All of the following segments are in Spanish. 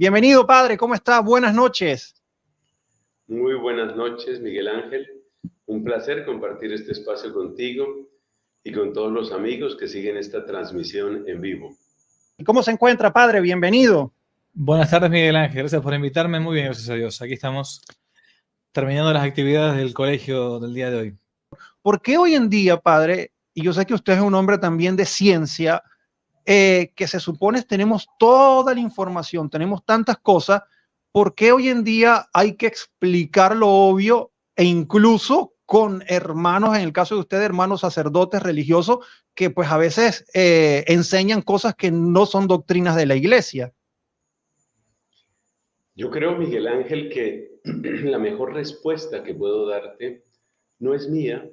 Bienvenido, padre, ¿cómo está? Buenas noches. Muy buenas noches, Miguel Ángel. Un placer compartir este espacio contigo y con todos los amigos que siguen esta transmisión en vivo. ¿Y cómo se encuentra, padre? Bienvenido. Buenas tardes, Miguel Ángel. Gracias por invitarme. Muy bien, gracias a Dios. Aquí estamos terminando las actividades del colegio del día de hoy. ¿Por qué hoy en día, padre, y yo sé que usted es un hombre también de ciencia, que se supone tenemos toda la información, tenemos tantas cosas, ¿por qué hoy en día hay que explicar lo obvio e incluso con hermanos, en el caso de ustedes, hermanos sacerdotes religiosos, que pues a veces enseñan cosas que no son doctrinas de la iglesia? Yo creo, Miguel Ángel, que la mejor respuesta que puedo darte no es mía,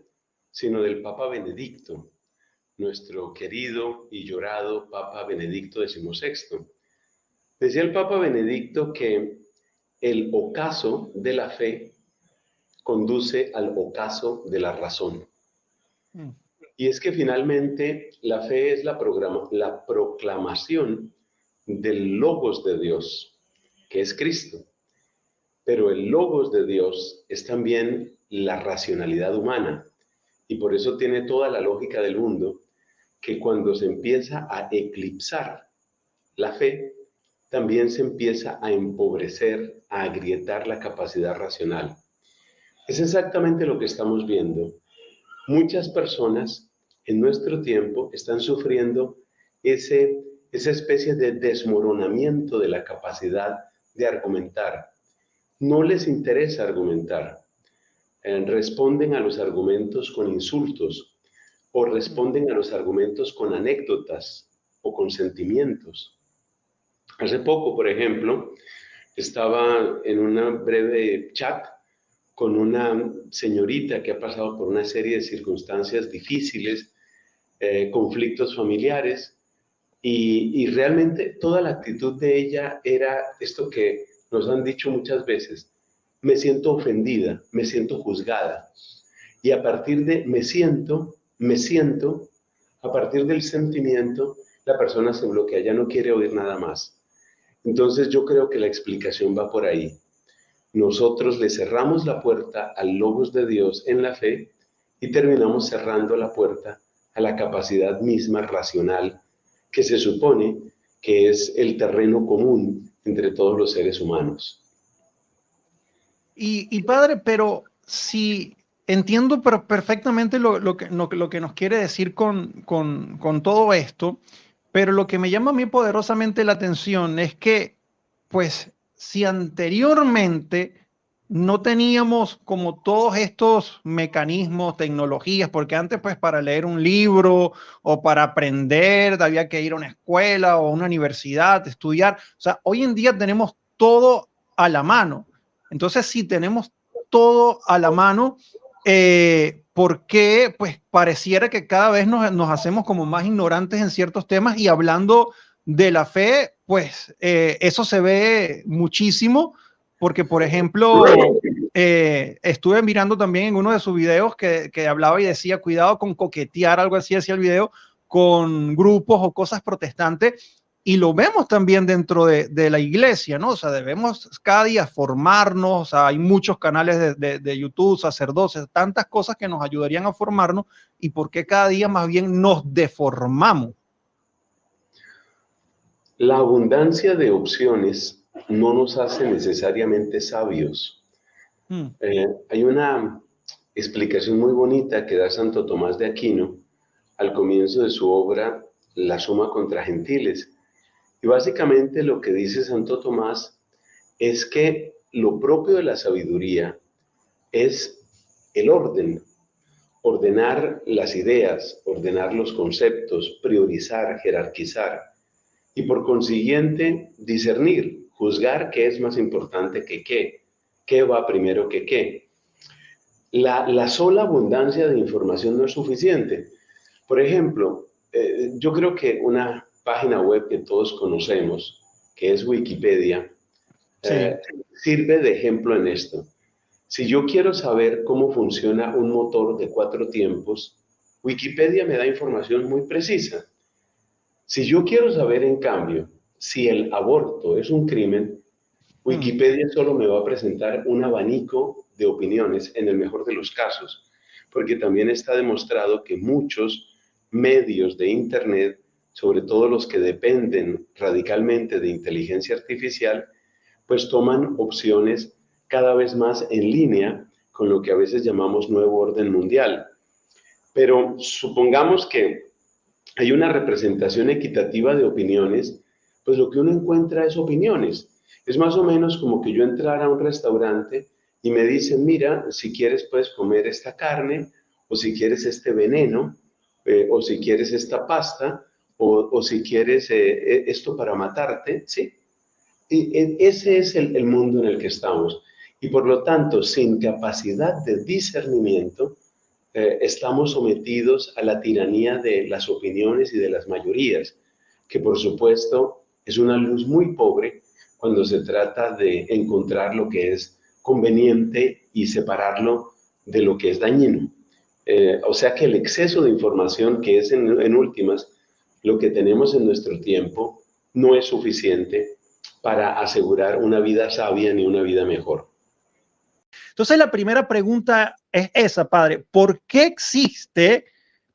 sino del Papa Benedicto, nuestro querido y llorado Papa Benedicto XVI. Decía el Papa Benedicto que el ocaso de la fe conduce al ocaso de la razón. Y es que finalmente la fe es la proclamación del Logos de Dios, que es Cristo. Pero el Logos de Dios es también la racionalidad humana. Y por eso tiene toda la lógica del mundo que cuando se empieza a eclipsar la fe, también se empieza a empobrecer, a agrietar la capacidad racional. Es exactamente lo que estamos viendo. Muchas personas en nuestro tiempo están sufriendo esa especie de desmoronamiento de la capacidad de argumentar. No les interesa argumentar. Responden a los argumentos con insultos o responden a los argumentos con anécdotas o con sentimientos. Hace poco, por ejemplo, estaba en una breve chat con una señorita que ha pasado por una serie de circunstancias difíciles, conflictos familiares, y realmente toda la actitud de ella era esto que nos han dicho muchas veces: me siento ofendida, me siento juzgada. Y a partir de me siento, a partir del sentimiento, la persona se bloquea, ya no quiere oír nada más. Entonces yo creo que la explicación va por ahí. Nosotros le cerramos la puerta al Logos de Dios en la fe y terminamos cerrando la puerta a la capacidad misma racional que se supone que es el terreno común entre todos los seres humanos. Y padre, pero si entiendo perfectamente lo que nos quiere decir con todo esto, pero lo que me llama a mí poderosamente la atención es que, pues, si anteriormente no teníamos como todos estos mecanismos, tecnologías, porque antes, pues, para leer un libro o para aprender, había que ir a una escuela o a una universidad, estudiar. O sea, hoy en día tenemos todo a la mano. Entonces, si tenemos todo a la mano, ¿por qué pues pareciera que cada vez nos hacemos como más ignorantes en ciertos temas? Y hablando de la fe, pues eso se ve muchísimo, porque por ejemplo, estuve mirando también en uno de sus videos que hablaba y decía, cuidado con coquetear, algo así decía el video, con grupos o cosas protestantes. Y lo vemos también dentro de la iglesia, ¿no? O sea, debemos cada día formarnos, o sea, hay muchos canales de YouTube, sacerdotes, tantas cosas que nos ayudarían a formarnos, y por qué cada día más bien nos deformamos. La abundancia de opciones no nos hace necesariamente sabios. Hay una explicación muy bonita que da Santo Tomás de Aquino al comienzo de su obra La Suma contra Gentiles. Y básicamente lo que dice Santo Tomás es que lo propio de la sabiduría es el orden, ordenar las ideas, ordenar los conceptos, priorizar, jerarquizar y por consiguiente discernir, juzgar qué es más importante que qué va primero que qué. La sola abundancia de información no es suficiente. Por ejemplo, yo creo que una página web que todos conocemos, que es Wikipedia, Sí. sirve de ejemplo en esto. Si yo quiero saber cómo funciona un motor de 4 tiempos, Wikipedia me da información muy precisa. Si yo quiero saber, en cambio, si el aborto es un crimen, Wikipedia solo me va a presentar un abanico de opiniones en el mejor de los casos, porque también está demostrado que muchos medios de Internet, sobre todo los que dependen radicalmente de inteligencia artificial, pues toman opciones cada vez más en línea con lo que a veces llamamos nuevo orden mundial. Pero supongamos que hay una representación equitativa de opiniones, pues lo que uno encuentra es opiniones. Es más o menos como que yo entrara a un restaurante y me dicen, mira, si quieres puedes comer esta carne, o si quieres este veneno, o si quieres esta pasta, o si quieres esto para matarte, ¿sí? Y ese es el mundo en el que estamos. Y por lo tanto, sin capacidad de discernimiento, estamos sometidos a la tiranía de las opiniones y de las mayorías, que por supuesto es una luz muy pobre cuando se trata de encontrar lo que es conveniente y separarlo de lo que es dañino. O sea que el exceso de información, que es en últimas lo que tenemos en nuestro tiempo, no es suficiente para asegurar una vida sabia ni una vida mejor. Entonces la primera pregunta es esa, padre. ¿Por qué existe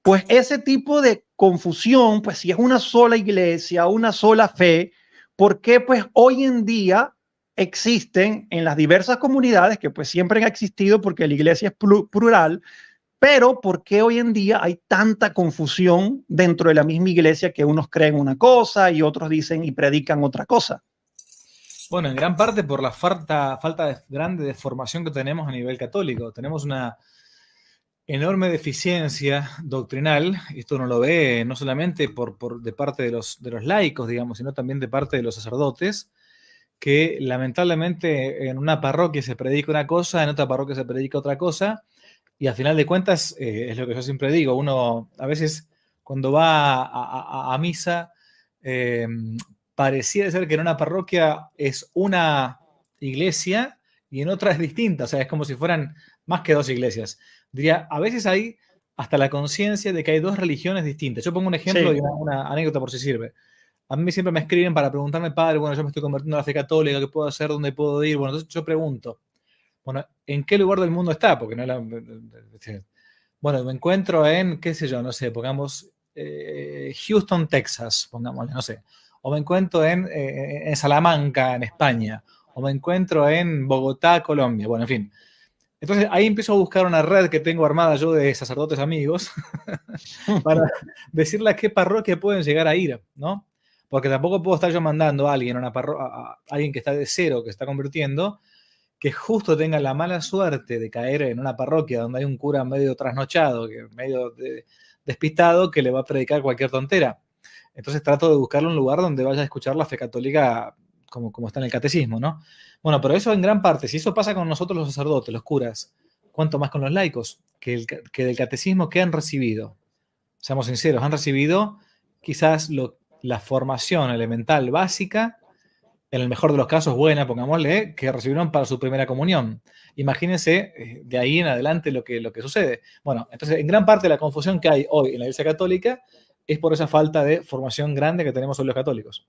pues ese tipo de confusión? Pues si es una sola iglesia, una sola fe, ¿por qué pues hoy en día existen en las diversas comunidades que pues siempre han existido porque la iglesia es plural, pero por qué hoy en día hay tanta confusión dentro de la misma iglesia que unos creen una cosa y otros dicen y predican otra cosa? Bueno, en gran parte por la falta grande de formación que tenemos a nivel católico. Tenemos una enorme deficiencia doctrinal, y esto uno lo ve no solamente de parte de los laicos, digamos, sino también de parte de los sacerdotes, que lamentablemente en una parroquia se predica una cosa, en otra parroquia se predica otra cosa, y al final de cuentas, es lo que yo siempre digo, uno a veces cuando va a misa, parecía ser que en una parroquia es una iglesia y en otra es distinta, o sea, es como si fueran más que dos iglesias. Diría, a veces hay hasta la conciencia de que hay dos religiones distintas. Yo pongo un ejemplo Sí. y una anécdota por si sirve. A mí siempre me escriben para preguntarme, padre, bueno, yo me estoy convirtiendo a la fe católica, ¿qué puedo hacer? ¿Dónde puedo ir? Bueno, entonces yo pregunto, bueno, ¿en qué lugar del mundo está? Porque no es bueno, me encuentro en, qué sé yo, no sé, pongamos Houston, Texas, pongámosle, no sé. O me encuentro en Salamanca, en España. O me encuentro en Bogotá, Colombia. Bueno, en fin. Entonces ahí empiezo a buscar una red que tengo armada yo de sacerdotes amigos para decirle a qué parroquia pueden llegar a ir, ¿no? Porque tampoco puedo estar yo mandando a alguien, a alguien que está de cero, que está convirtiendo, que justo tenga la mala suerte de caer en una parroquia donde hay un cura medio trasnochado, medio despistado, que le va a predicar cualquier tontera. Entonces trato de buscarle un lugar donde vaya a escuchar la fe católica como está en el catecismo, ¿no? Bueno, pero eso en gran parte, si eso pasa con nosotros los sacerdotes, los curas, ¿cuánto más con los laicos? Que del catecismo que han recibido, seamos sinceros, han recibido quizás la formación elemental básica, en el mejor de los casos buena, pongámosle, que recibieron para su primera comunión. Imagínense de ahí en adelante lo que sucede. Bueno, entonces en gran parte la confusión que hay hoy en la Iglesia Católica es por esa falta de formación grande que tenemos hoy los católicos.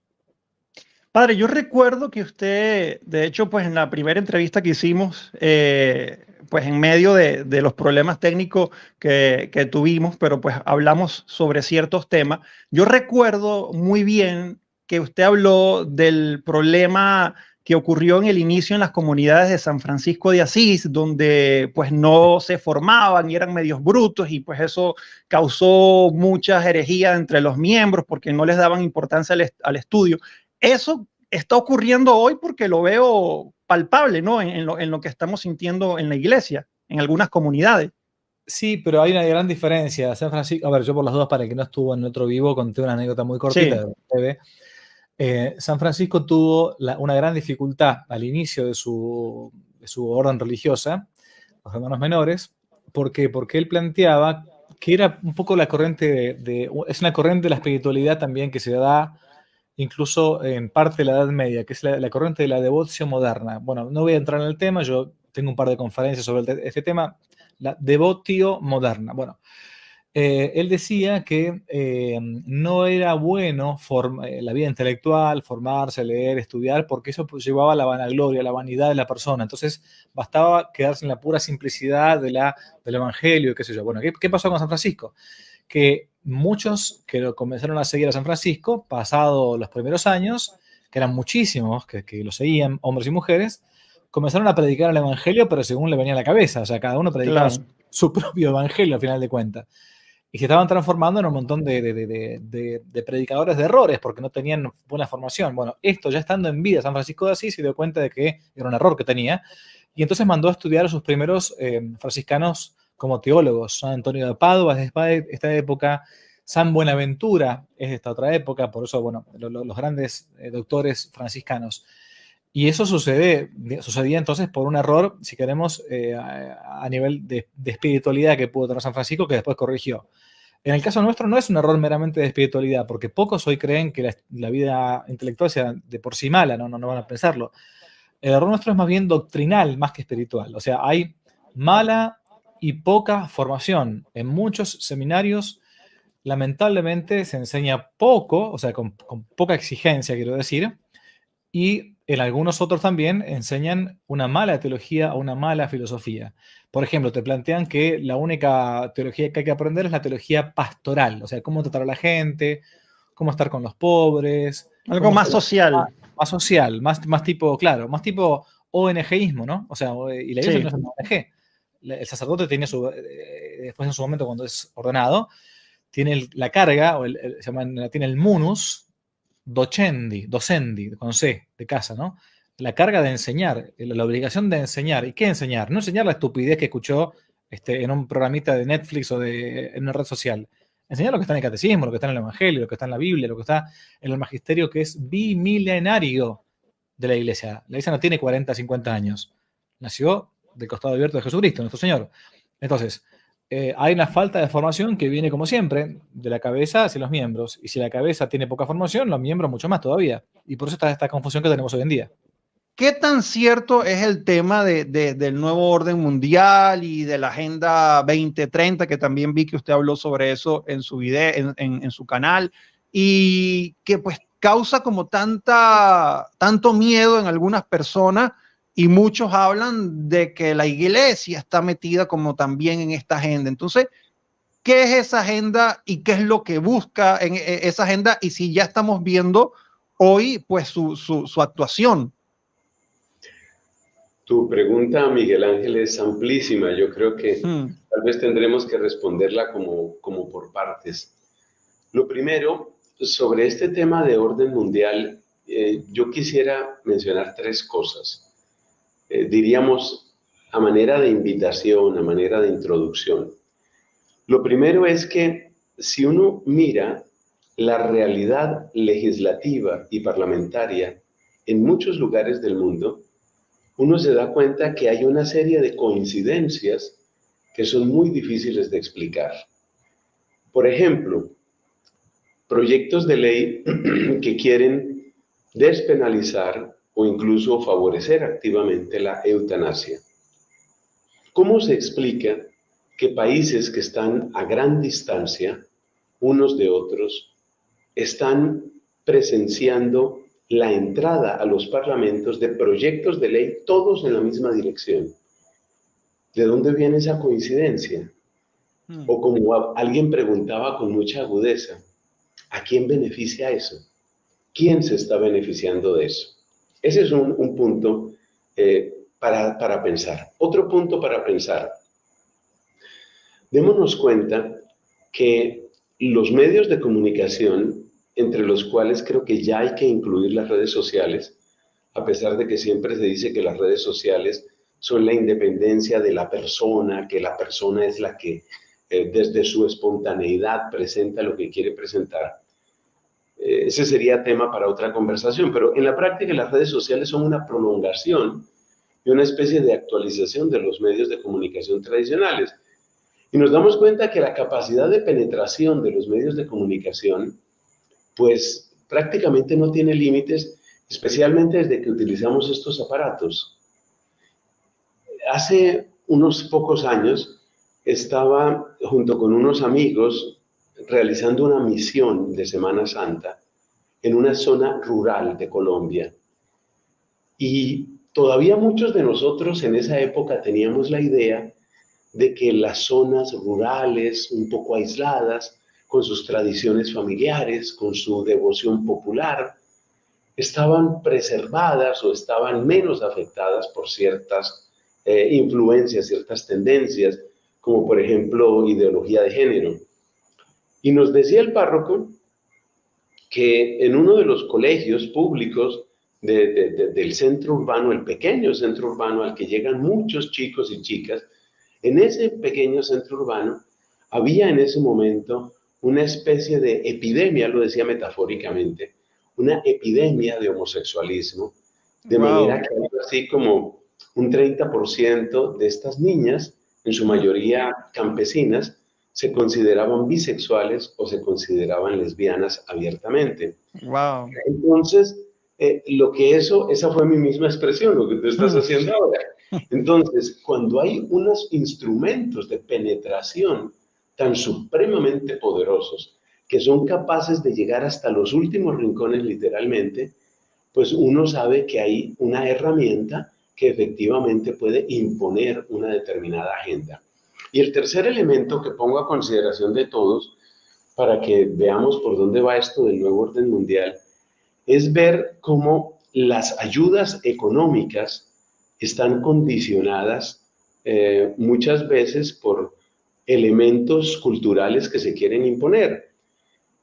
Padre, yo recuerdo que usted, de hecho, pues en la primera entrevista que hicimos, pues en medio de los problemas técnicos que tuvimos, pero pues hablamos sobre ciertos temas, yo recuerdo muy bien que usted habló del problema que ocurrió en el inicio en las comunidades de San Francisco de Asís, donde pues no se formaban y eran medios brutos y pues eso causó muchas herejías entre los miembros porque no les daban importancia al estudio. Eso está ocurriendo hoy porque lo veo palpable, ¿no? En lo que estamos sintiendo en la iglesia, en algunas comunidades. Sí, pero hay una gran diferencia. San Francisco, a ver, yo por las dudas, para el que no estuvo en el otro vivo, conté una anécdota muy cortita Sí. de TV. San Francisco tuvo una gran dificultad al inicio de su orden religiosa, los hermanos menores. ¿Por qué? Porque él planteaba que era un poco la corriente es una corriente de la espiritualidad también que se da incluso en parte de la Edad Media, que es la corriente de la devoción moderna. Bueno, no voy a entrar en el tema, yo tengo un par de conferencias sobre este tema, la devotio moderna. Bueno, él decía que no era bueno la vida intelectual, formarse, leer, estudiar, porque eso pues, llevaba a la vanagloria, a la vanidad de la persona. Entonces, bastaba quedarse en la pura simplicidad del evangelio, qué sé yo. Bueno, ¿qué pasó con San Francisco? Que muchos que comenzaron a seguir a San Francisco, pasado los primeros años, que eran muchísimos que lo seguían, hombres y mujeres, comenzaron a predicar el evangelio, pero según le venía a la cabeza. O sea, cada uno predicaba Claro. su propio evangelio, al final de cuentas. Y se estaban transformando en un montón de predicadores de errores porque no tenían buena formación. Bueno, esto ya estando en vida, San Francisco de Asís se dio cuenta de que era un error que tenía y entonces mandó a estudiar a sus primeros franciscanos como teólogos. San Antonio de Padua es de esta época, San Buenaventura es de esta otra época, por eso, bueno, los grandes doctores franciscanos. Y eso sucedía entonces por un error, si queremos, a nivel de espiritualidad que pudo tener San Francisco, que después corrigió. En el caso nuestro no es un error meramente de espiritualidad, porque pocos hoy creen que la vida intelectual sea de por sí mala, no van a pensarlo. El error nuestro es más bien doctrinal, más que espiritual. O sea, hay mala y poca formación. En muchos seminarios, lamentablemente, se enseña poco, o sea, con poca exigencia, quiero decir, y en algunos otros también enseñan una mala teología o una mala filosofía. Por ejemplo, te plantean que la única teología que hay que aprender es la teología pastoral, o sea, cómo tratar a la gente, cómo estar con los pobres, Algo cómo más ser social. más social, más tipo, claro, más tipo ONGismo, ¿no? O sea, y la iglesia no Sí. es una ONG. El sacerdote tiene después en su momento cuando es ordenado, tiene la carga, se llama en latín el munus, docendi, con C, de casa, ¿no? La carga de enseñar, la obligación de enseñar. ¿Y qué enseñar? No enseñar la estupidez que escuchó en un programita de Netflix o en una red social. Enseñar lo que está en el catecismo, lo que está en el evangelio, lo que está en la Biblia, lo que está en el magisterio que es bimilenario de la iglesia. La iglesia no tiene 40, 50 años. Nació del costado abierto de Jesucristo, nuestro Señor. Entonces, hay una falta de formación que viene, como siempre, de la cabeza hacia los miembros. Y si la cabeza tiene poca formación, los miembros mucho más todavía. Y por eso está esta confusión que tenemos hoy en día. ¿Qué tan cierto es el tema del nuevo orden mundial y de la Agenda 2030, que también vi que usted habló sobre eso en su video, en su canal, y que pues causa como tanto miedo en algunas personas y muchos hablan de que la iglesia está metida como también en esta agenda? Entonces, ¿qué es esa agenda y qué es lo que busca en esa agenda? Y si ya estamos viendo hoy pues su actuación. Tu pregunta, Miguel Ángel, es amplísima. Yo creo que tal vez tendremos que responderla como por partes. Lo primero, sobre este tema de orden mundial, yo quisiera mencionar tres cosas. Diríamos a manera de invitación, a manera de introducción. Lo primero es que si uno mira la realidad legislativa y parlamentaria en muchos lugares del mundo, uno se da cuenta que hay una serie de coincidencias que son muy difíciles de explicar. Por ejemplo, proyectos de ley que quieren despenalizar o incluso favorecer activamente la eutanasia. ¿Cómo se explica que países que están a gran distancia unos de otros están presenciando la entrada a los parlamentos de proyectos de ley, todos en la misma dirección? ¿De dónde viene esa coincidencia? O como alguien preguntaba con mucha agudeza, ¿a quién beneficia eso? ¿Quién se está beneficiando de eso? Ese es un punto para pensar. Otro punto para pensar. Démonos cuenta que los medios de comunicación, entre los cuales creo que ya hay que incluir las redes sociales, a pesar de que siempre se dice que las redes sociales son la independencia de la persona, que la persona es la que desde su espontaneidad presenta lo que quiere presentar. Ese sería tema para otra conversación, pero en la práctica las redes sociales son una prolongación y una especie de actualización de los medios de comunicación tradicionales. Y nos damos cuenta que la capacidad de penetración de los medios de comunicación, pues prácticamente no tiene límites, especialmente desde que utilizamos estos aparatos. Hace unos pocos años, estaba junto con unos amigos realizando una misión de Semana Santa en una zona rural de Colombia. Y todavía muchos de nosotros en esa época teníamos la idea de que las zonas rurales, un poco aisladas, con sus tradiciones familiares, con su devoción popular, estaban preservadas o estaban menos afectadas por ciertas influencias, ciertas tendencias, como por ejemplo ideología de género. Y nos decía el párroco que en uno de los colegios públicos del centro urbano, el pequeño centro urbano al que llegan muchos chicos y chicas, en ese pequeño centro urbano había en ese momento una especie de epidemia, lo decía metafóricamente, una epidemia de homosexualismo, de manera que algo así como un 30% de estas niñas, en su mayoría campesinas, se consideraban bisexuales o se consideraban lesbianas abiertamente. Wow. Entonces, esa fue mi misma expresión, lo que tú estás haciendo ahora. Entonces, cuando hay unos instrumentos de penetración tan supremamente poderosos que son capaces de llegar hasta los últimos rincones literalmente, pues uno sabe que hay una herramienta que efectivamente puede imponer una determinada agenda. Y el tercer elemento que pongo a consideración de todos, para que veamos por dónde va esto del nuevo orden mundial, es ver cómo las ayudas económicas están condicionadas muchas veces por elementos culturales que se quieren imponer.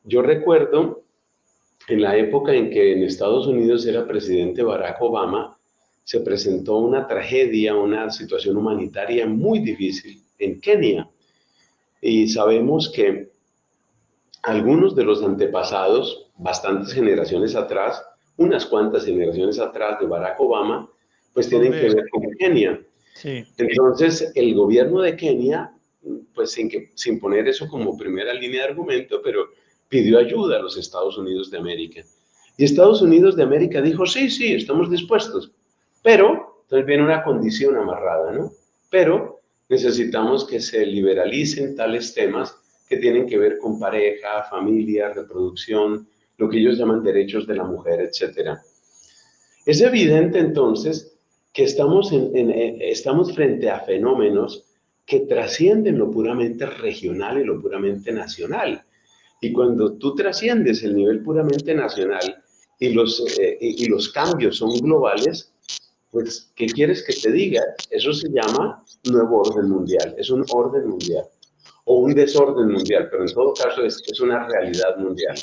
Yo recuerdo en la época en que en Estados Unidos era presidente Barack Obama, se presentó una tragedia, una situación humanitaria muy difícil en Kenia. Y sabemos que algunos de los antepasados, bastantes generaciones atrás, unas cuantas generaciones atrás de Barack Obama, pues tienen que ver con Kenia. Sí. Entonces, el gobierno de Kenia, pues sin poner eso como primera línea de argumento, pero pidió ayuda a los Estados Unidos de América. Y Estados Unidos de América dijo, sí, estamos dispuestos. Pero, entonces viene una condición amarrada, ¿no? Pero necesitamos que se liberalicen tales temas que tienen que ver con pareja, familia, reproducción, lo que ellos llaman derechos de la mujer, etc. Es evidente entonces que estamos frente a fenómenos que trascienden lo puramente regional y lo puramente nacional. Y cuando tú trasciendes el nivel puramente nacional y los cambios son globales, pues, ¿qué quieres que te diga? Eso se llama nuevo orden mundial, es un orden mundial o un desorden mundial, pero en todo caso es una realidad mundial.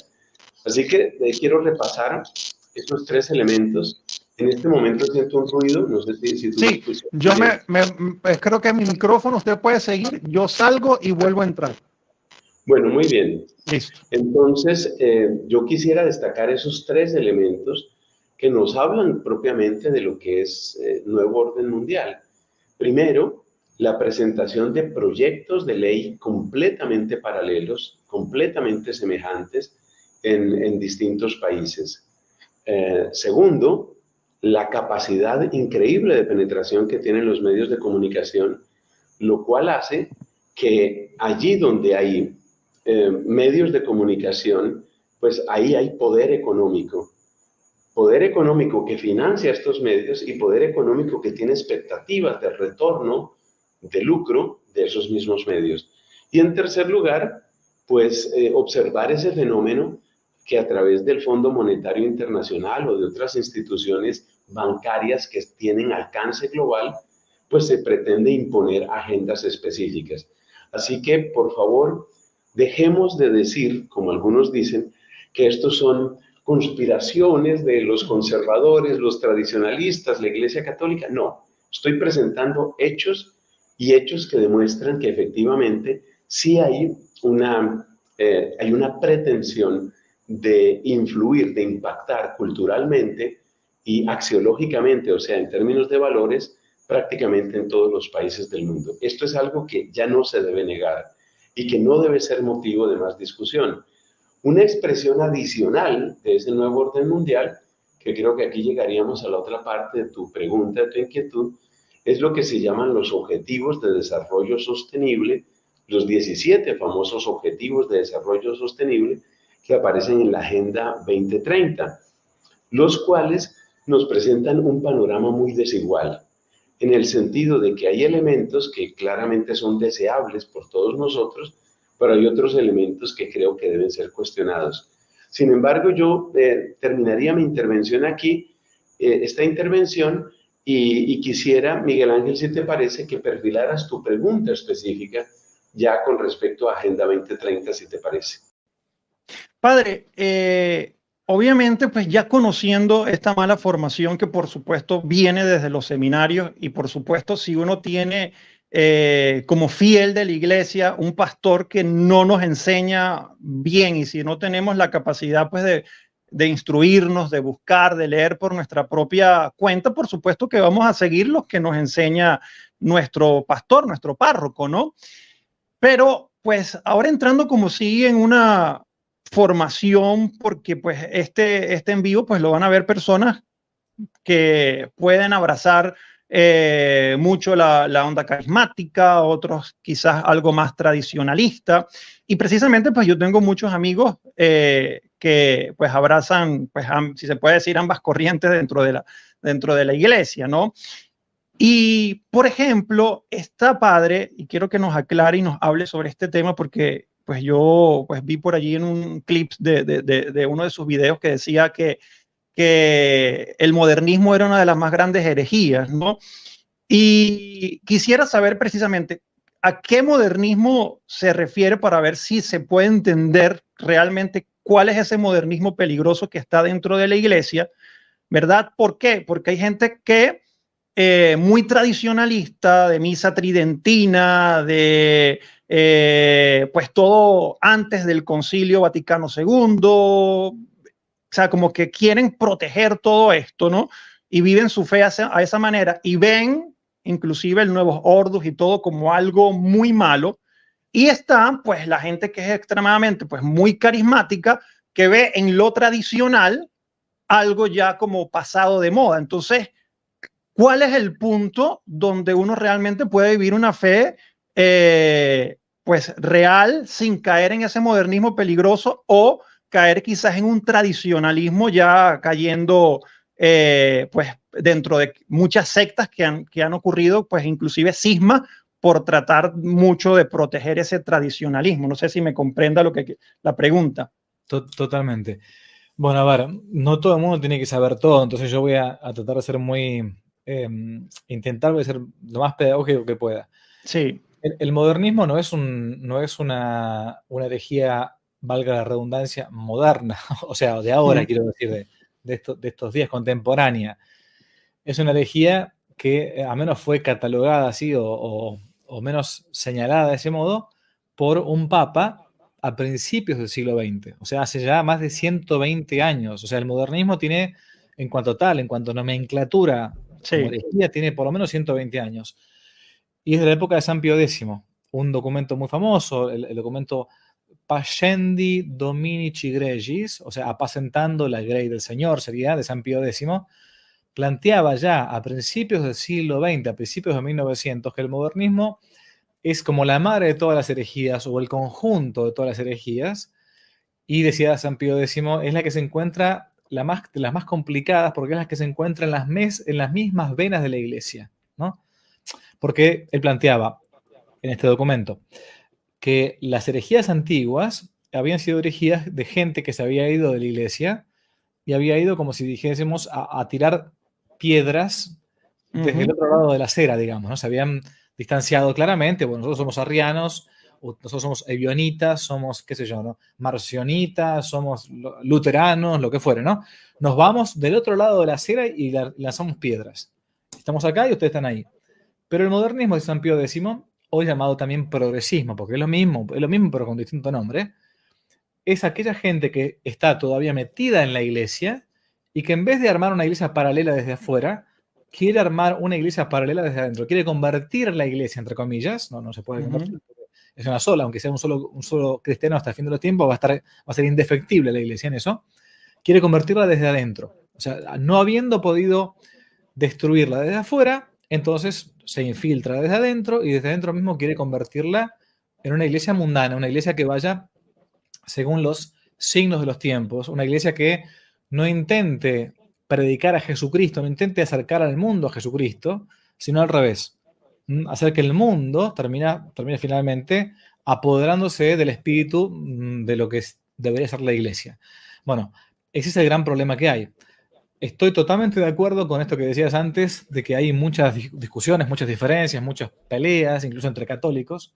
Así que quiero repasar estos tres elementos. En este momento siento un ruido, no sé si tú me escuchas. Yo creo que mi micrófono usted puede seguir, yo salgo y vuelvo a entrar. Bueno, muy bien. Listo. Entonces, yo quisiera destacar esos tres elementos que nos hablan propiamente de lo que es nuevo orden mundial. Primero, la presentación de proyectos de ley completamente paralelos, completamente semejantes en distintos países. Segundo, la capacidad increíble de penetración que tienen los medios de comunicación, lo cual hace que allí donde hay medios de comunicación, pues ahí hay poder económico que financia estos medios y poder económico que tiene expectativas de retorno, de lucro de esos mismos medios. Y en tercer lugar, pues observar ese fenómeno que a través del Fondo Monetario Internacional o de otras instituciones bancarias que tienen alcance global, pues se pretende imponer agendas específicas. Así que, por favor, dejemos de decir, como algunos dicen, que estos son conspiraciones de los conservadores, los tradicionalistas, la Iglesia Católica. No, estoy presentando hechos y hechos que demuestran que efectivamente sí hay una pretensión de influir, de impactar culturalmente y axiológicamente, o sea, en términos de valores, prácticamente en todos los países del mundo. Esto es algo que ya no se debe negar y que no debe ser motivo de más discusión. Una expresión adicional de ese nuevo orden mundial, que creo que aquí llegaríamos a la otra parte de tu pregunta, de tu inquietud, es lo que se llaman los Objetivos de Desarrollo Sostenible, los 17 famosos Objetivos de Desarrollo Sostenible que aparecen en la Agenda 2030, los cuales nos presentan un panorama muy desigual, en el sentido de que hay elementos que claramente son deseables por todos nosotros, pero hay otros elementos que creo que deben ser cuestionados. Sin embargo, yo terminaría mi intervención aquí, esta intervención, y quisiera, Miguel Ángel, si te parece, que perfilaras tu pregunta específica ya con respecto a Agenda 2030, si te parece. Padre, obviamente, pues ya conociendo esta mala formación que por supuesto viene desde los seminarios y por supuesto si uno tiene como fiel de la iglesia un pastor que no nos enseña bien y si no tenemos la capacidad pues de instruirnos, de buscar, de leer por nuestra propia cuenta, por supuesto que vamos a seguir los que nos enseña nuestro pastor, nuestro párroco, ¿no? Pero pues ahora entrando como si en una formación, porque pues este en vivo pues lo van a ver personas que pueden abrazar mucho la onda carismática, otros quizás algo más tradicionalista. Y precisamente pues yo tengo muchos amigos que pues abrazan, pues si se puede decir, ambas corrientes dentro de la iglesia, ¿no? Y, por ejemplo, está padre, y quiero que nos aclare y nos hable sobre este tema, porque pues yo pues, vi por allí en un clip de uno de sus videos que decía que el modernismo era una de las más grandes herejías, ¿no? Y quisiera saber precisamente a qué modernismo se refiere para ver si se puede entender realmente cuál es ese modernismo peligroso que está dentro de la iglesia, ¿verdad? ¿Por qué? Porque hay gente que muy tradicionalista, de misa tridentina, de pues todo antes del Concilio Vaticano II, o sea, como que quieren proteger todo esto, ¿no? Y viven su fe a esa manera y ven inclusive el Nuevos Ordus y todo como algo muy malo. Y está, pues, la gente que es extremadamente, pues, muy carismática, que ve en lo tradicional algo ya como pasado de moda. Entonces, ¿cuál es el punto donde uno realmente puede vivir una fe pues real sin caer en ese modernismo peligroso o caer quizás en un tradicionalismo ya cayendo pues dentro de muchas sectas que han ocurrido, pues inclusive cismas por tratar mucho de proteger ese tradicionalismo? No sé si me comprenda la pregunta. Totalmente. Bueno, a ver, no todo el mundo tiene que saber todo, entonces yo voy a tratar de ser muy, intentar de ser lo más pedagógico que pueda. Sí. El modernismo no es una herejía, valga la redundancia, moderna, o sea, de ahora, quiero decir, de estos días, contemporánea. Es una herejía que al menos fue catalogada así o menos señalada de ese modo por un papa a principios del siglo XX, o sea, hace ya más de 120 años. O sea, el modernismo tiene, en cuanto tal, en cuanto a nomenclatura, como herejía, tiene por lo menos 120 años. Y es de la época de San Pío X, un documento muy famoso, el documento Pascendi Dominici Gregis, o sea, apacentando la grey del Señor, sería de San Pío X, planteaba ya a principios del siglo XX, a principios de 1900, que el modernismo es como la madre de todas las herejías o el conjunto de todas las herejías, y decía San Pío X, es la que se encuentra de las más complicadas porque es la que se encuentra en las mismas venas de la iglesia, ¿no? Porque él planteaba en este documento que las herejías antiguas habían sido herejías de gente que se había ido de la iglesia y había ido, como si dijésemos, a tirar piedras desde el otro lado de la acera, digamos, ¿no? Se habían distanciado claramente. Bueno, nosotros somos arrianos, nosotros somos ebionitas, somos, qué sé yo, ¿no? Marcionitas, somos luteranos, lo que fuere, ¿no? Nos vamos del otro lado de la acera y lanzamos piedras. Estamos acá y ustedes están ahí. Pero el modernismo de San Pío X, hoy llamado también progresismo, porque es lo mismo pero con distinto nombre, es aquella gente que está todavía metida en la iglesia y que en vez de armar una iglesia paralela desde afuera, quiere armar una iglesia paralela desde adentro, quiere convertir la iglesia, entre comillas, no se puede convertir, es una sola, aunque sea un solo cristiano hasta el fin de los tiempos, va a ser indefectible la iglesia en eso, quiere convertirla desde adentro. O sea, no habiendo podido destruirla desde afuera, Entonces se infiltra desde adentro y desde adentro mismo quiere convertirla en una iglesia mundana, una iglesia que vaya según los signos de los tiempos, una iglesia que no intente predicar a Jesucristo, no intente acercar al mundo a Jesucristo, sino al revés, hacer que el mundo termine finalmente apoderándose del espíritu de lo que debería ser la iglesia. Bueno, ese es el gran problema que hay. Estoy totalmente de acuerdo con esto que decías antes, de que hay muchas discusiones, muchas diferencias, muchas peleas, incluso entre católicos,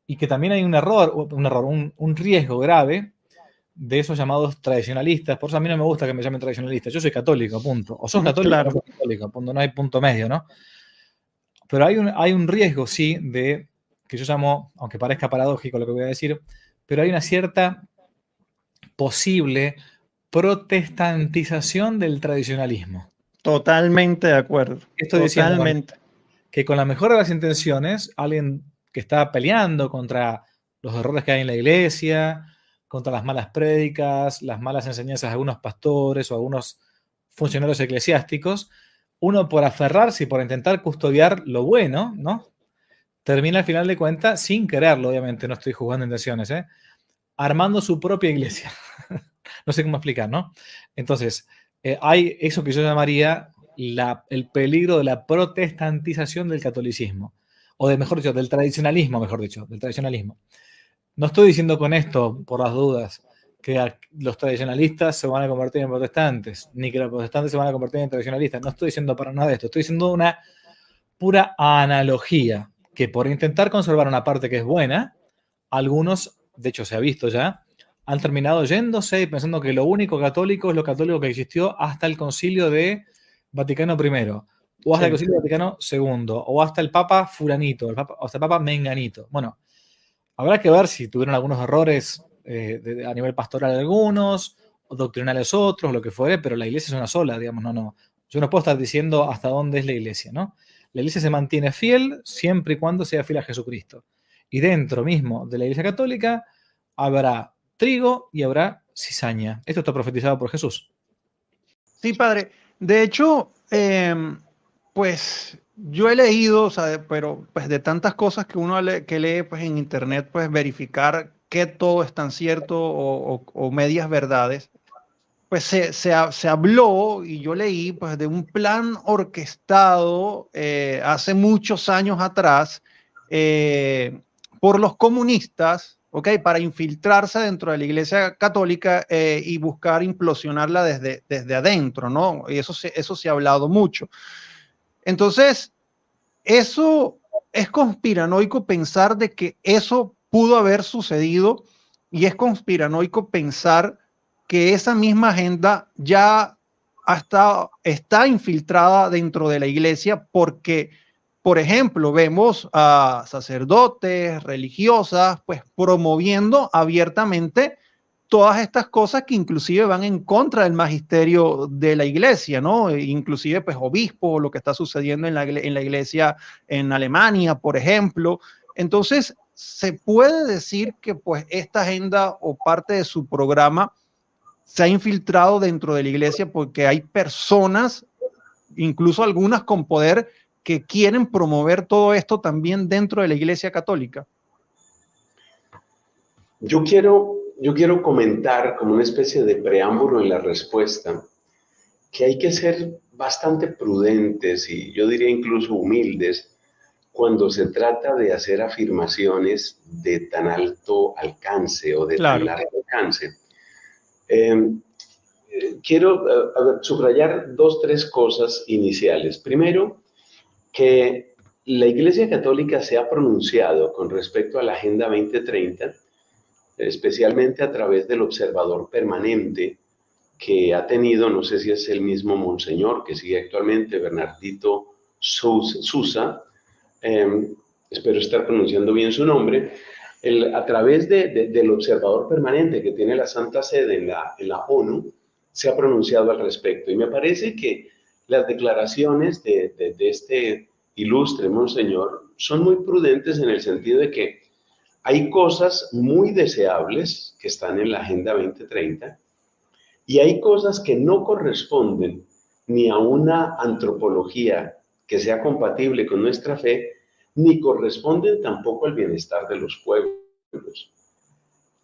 y que también hay un riesgo grave de esos llamados tradicionalistas. Por eso a mí no me gusta que me llamen tradicionalista. Yo soy católico, punto. O sos católico o no sos católico, punto. No hay punto medio, ¿no? Pero hay un riesgo, sí, de que yo llamo, aunque parezca paradójico lo que voy a decir, pero hay una cierta posible protestantización del tradicionalismo. Totalmente de acuerdo. Estoy diciendo que con la mejor de las intenciones, alguien que está peleando contra los errores que hay en la iglesia, contra las malas prédicas, las malas enseñanzas de algunos pastores o algunos funcionarios eclesiásticos, uno por aferrarse y por intentar custodiar lo bueno, ¿no? Termina al final de cuentas, sin quererlo, obviamente, no estoy juzgando intenciones, armando su propia iglesia. No sé cómo explicar, ¿no? Entonces, hay eso que yo llamaría el peligro de la protestantización del catolicismo, o mejor dicho, del tradicionalismo, del tradicionalismo. No estoy diciendo con esto, por las dudas, que los tradicionalistas se van a convertir en protestantes, ni que los protestantes se van a convertir en tradicionalistas. No estoy diciendo para nada de esto. Estoy diciendo una pura analogía, que por intentar conservar una parte que es buena, algunos, de hecho se ha visto ya, han terminado yéndose y pensando que lo único católico es lo católico que existió hasta el Concilio de Vaticano I, o hasta el Concilio de Vaticano II, o hasta el Papa Fulanito, o hasta el Papa Menganito. Bueno, habrá que ver si tuvieron algunos errores a nivel pastoral algunos, o doctrinales otros, lo que fuere, pero la iglesia es una sola, digamos, no. Yo no puedo estar diciendo hasta dónde es la iglesia, ¿no? La iglesia se mantiene fiel siempre y cuando sea fiel a Jesucristo. Y dentro mismo de la iglesia católica habrá trigo y habrá cizaña. Esto está profetizado por Jesús. Sí, padre. De hecho, pues yo he leído, o sea, pero pues de tantas cosas que uno que lee pues, en internet, pues verificar que todo es tan cierto o medias verdades, pues se habló y yo leí pues de un plan orquestado hace muchos años atrás por los comunistas, ¿ok? Para infiltrarse dentro de la Iglesia Católica y buscar implosionarla desde adentro, ¿no? Y eso se ha hablado mucho. Entonces, eso es conspiranoico pensar de que eso pudo haber sucedido y es conspiranoico pensar que esa misma agenda ya está infiltrada dentro de la iglesia porque, por ejemplo, vemos a sacerdotes, religiosas, pues promoviendo abiertamente todas estas cosas que inclusive van en contra del magisterio de la iglesia, ¿no? Inclusive, pues, obispos, lo que está sucediendo en la iglesia en Alemania, por ejemplo. Entonces, se puede decir que, pues, esta agenda o parte de su programa se ha infiltrado dentro de la iglesia porque hay personas, incluso algunas con poder, que quieren promover todo esto también dentro de la iglesia católica. Yo quiero comentar como una especie de preámbulo en la respuesta que hay que ser bastante prudentes y yo diría incluso humildes cuando se trata de hacer afirmaciones de tan alto alcance o de tan largo alcance. Quiero subrayar 2-3 cosas iniciales. Primero, que la Iglesia Católica se ha pronunciado con respecto a la Agenda 2030, especialmente a través del observador permanente que ha tenido, no sé si es el mismo monseñor que sigue actualmente, Bernardito Sousa, espero estar pronunciando bien su nombre, a través del observador permanente que tiene la Santa Sede en la ONU, se ha pronunciado al respecto. Y me parece que las declaraciones de este ilustre monseñor son muy prudentes en el sentido de que hay cosas muy deseables que están en la Agenda 2030 y hay cosas que no corresponden ni a una antropología que sea compatible con nuestra fe, ni corresponden tampoco al bienestar de los pueblos.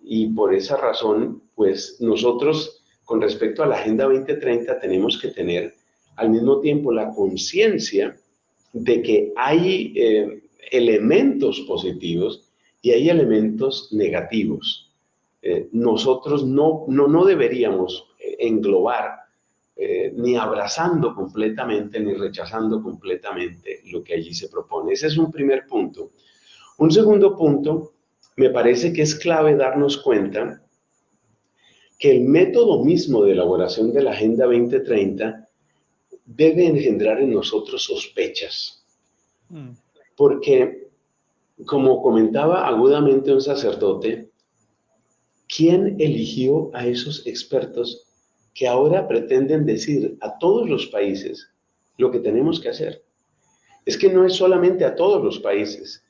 Y por esa razón, pues nosotros, con respecto a la Agenda 2030, tenemos que tener al mismo tiempo la conciencia de que hay elementos positivos y hay elementos negativos. Nosotros no deberíamos englobar ni abrazando completamente ni rechazando completamente lo que allí se propone. Ese es un primer punto. Un segundo punto, me parece que es clave darnos cuenta que el método mismo de elaboración de la Agenda 2030 debe engendrar en nosotros sospechas. Porque, como comentaba agudamente un sacerdote, ¿quién eligió a esos expertos que ahora pretenden decir a todos los países lo que tenemos que hacer? Es que no es solamente a todos los países,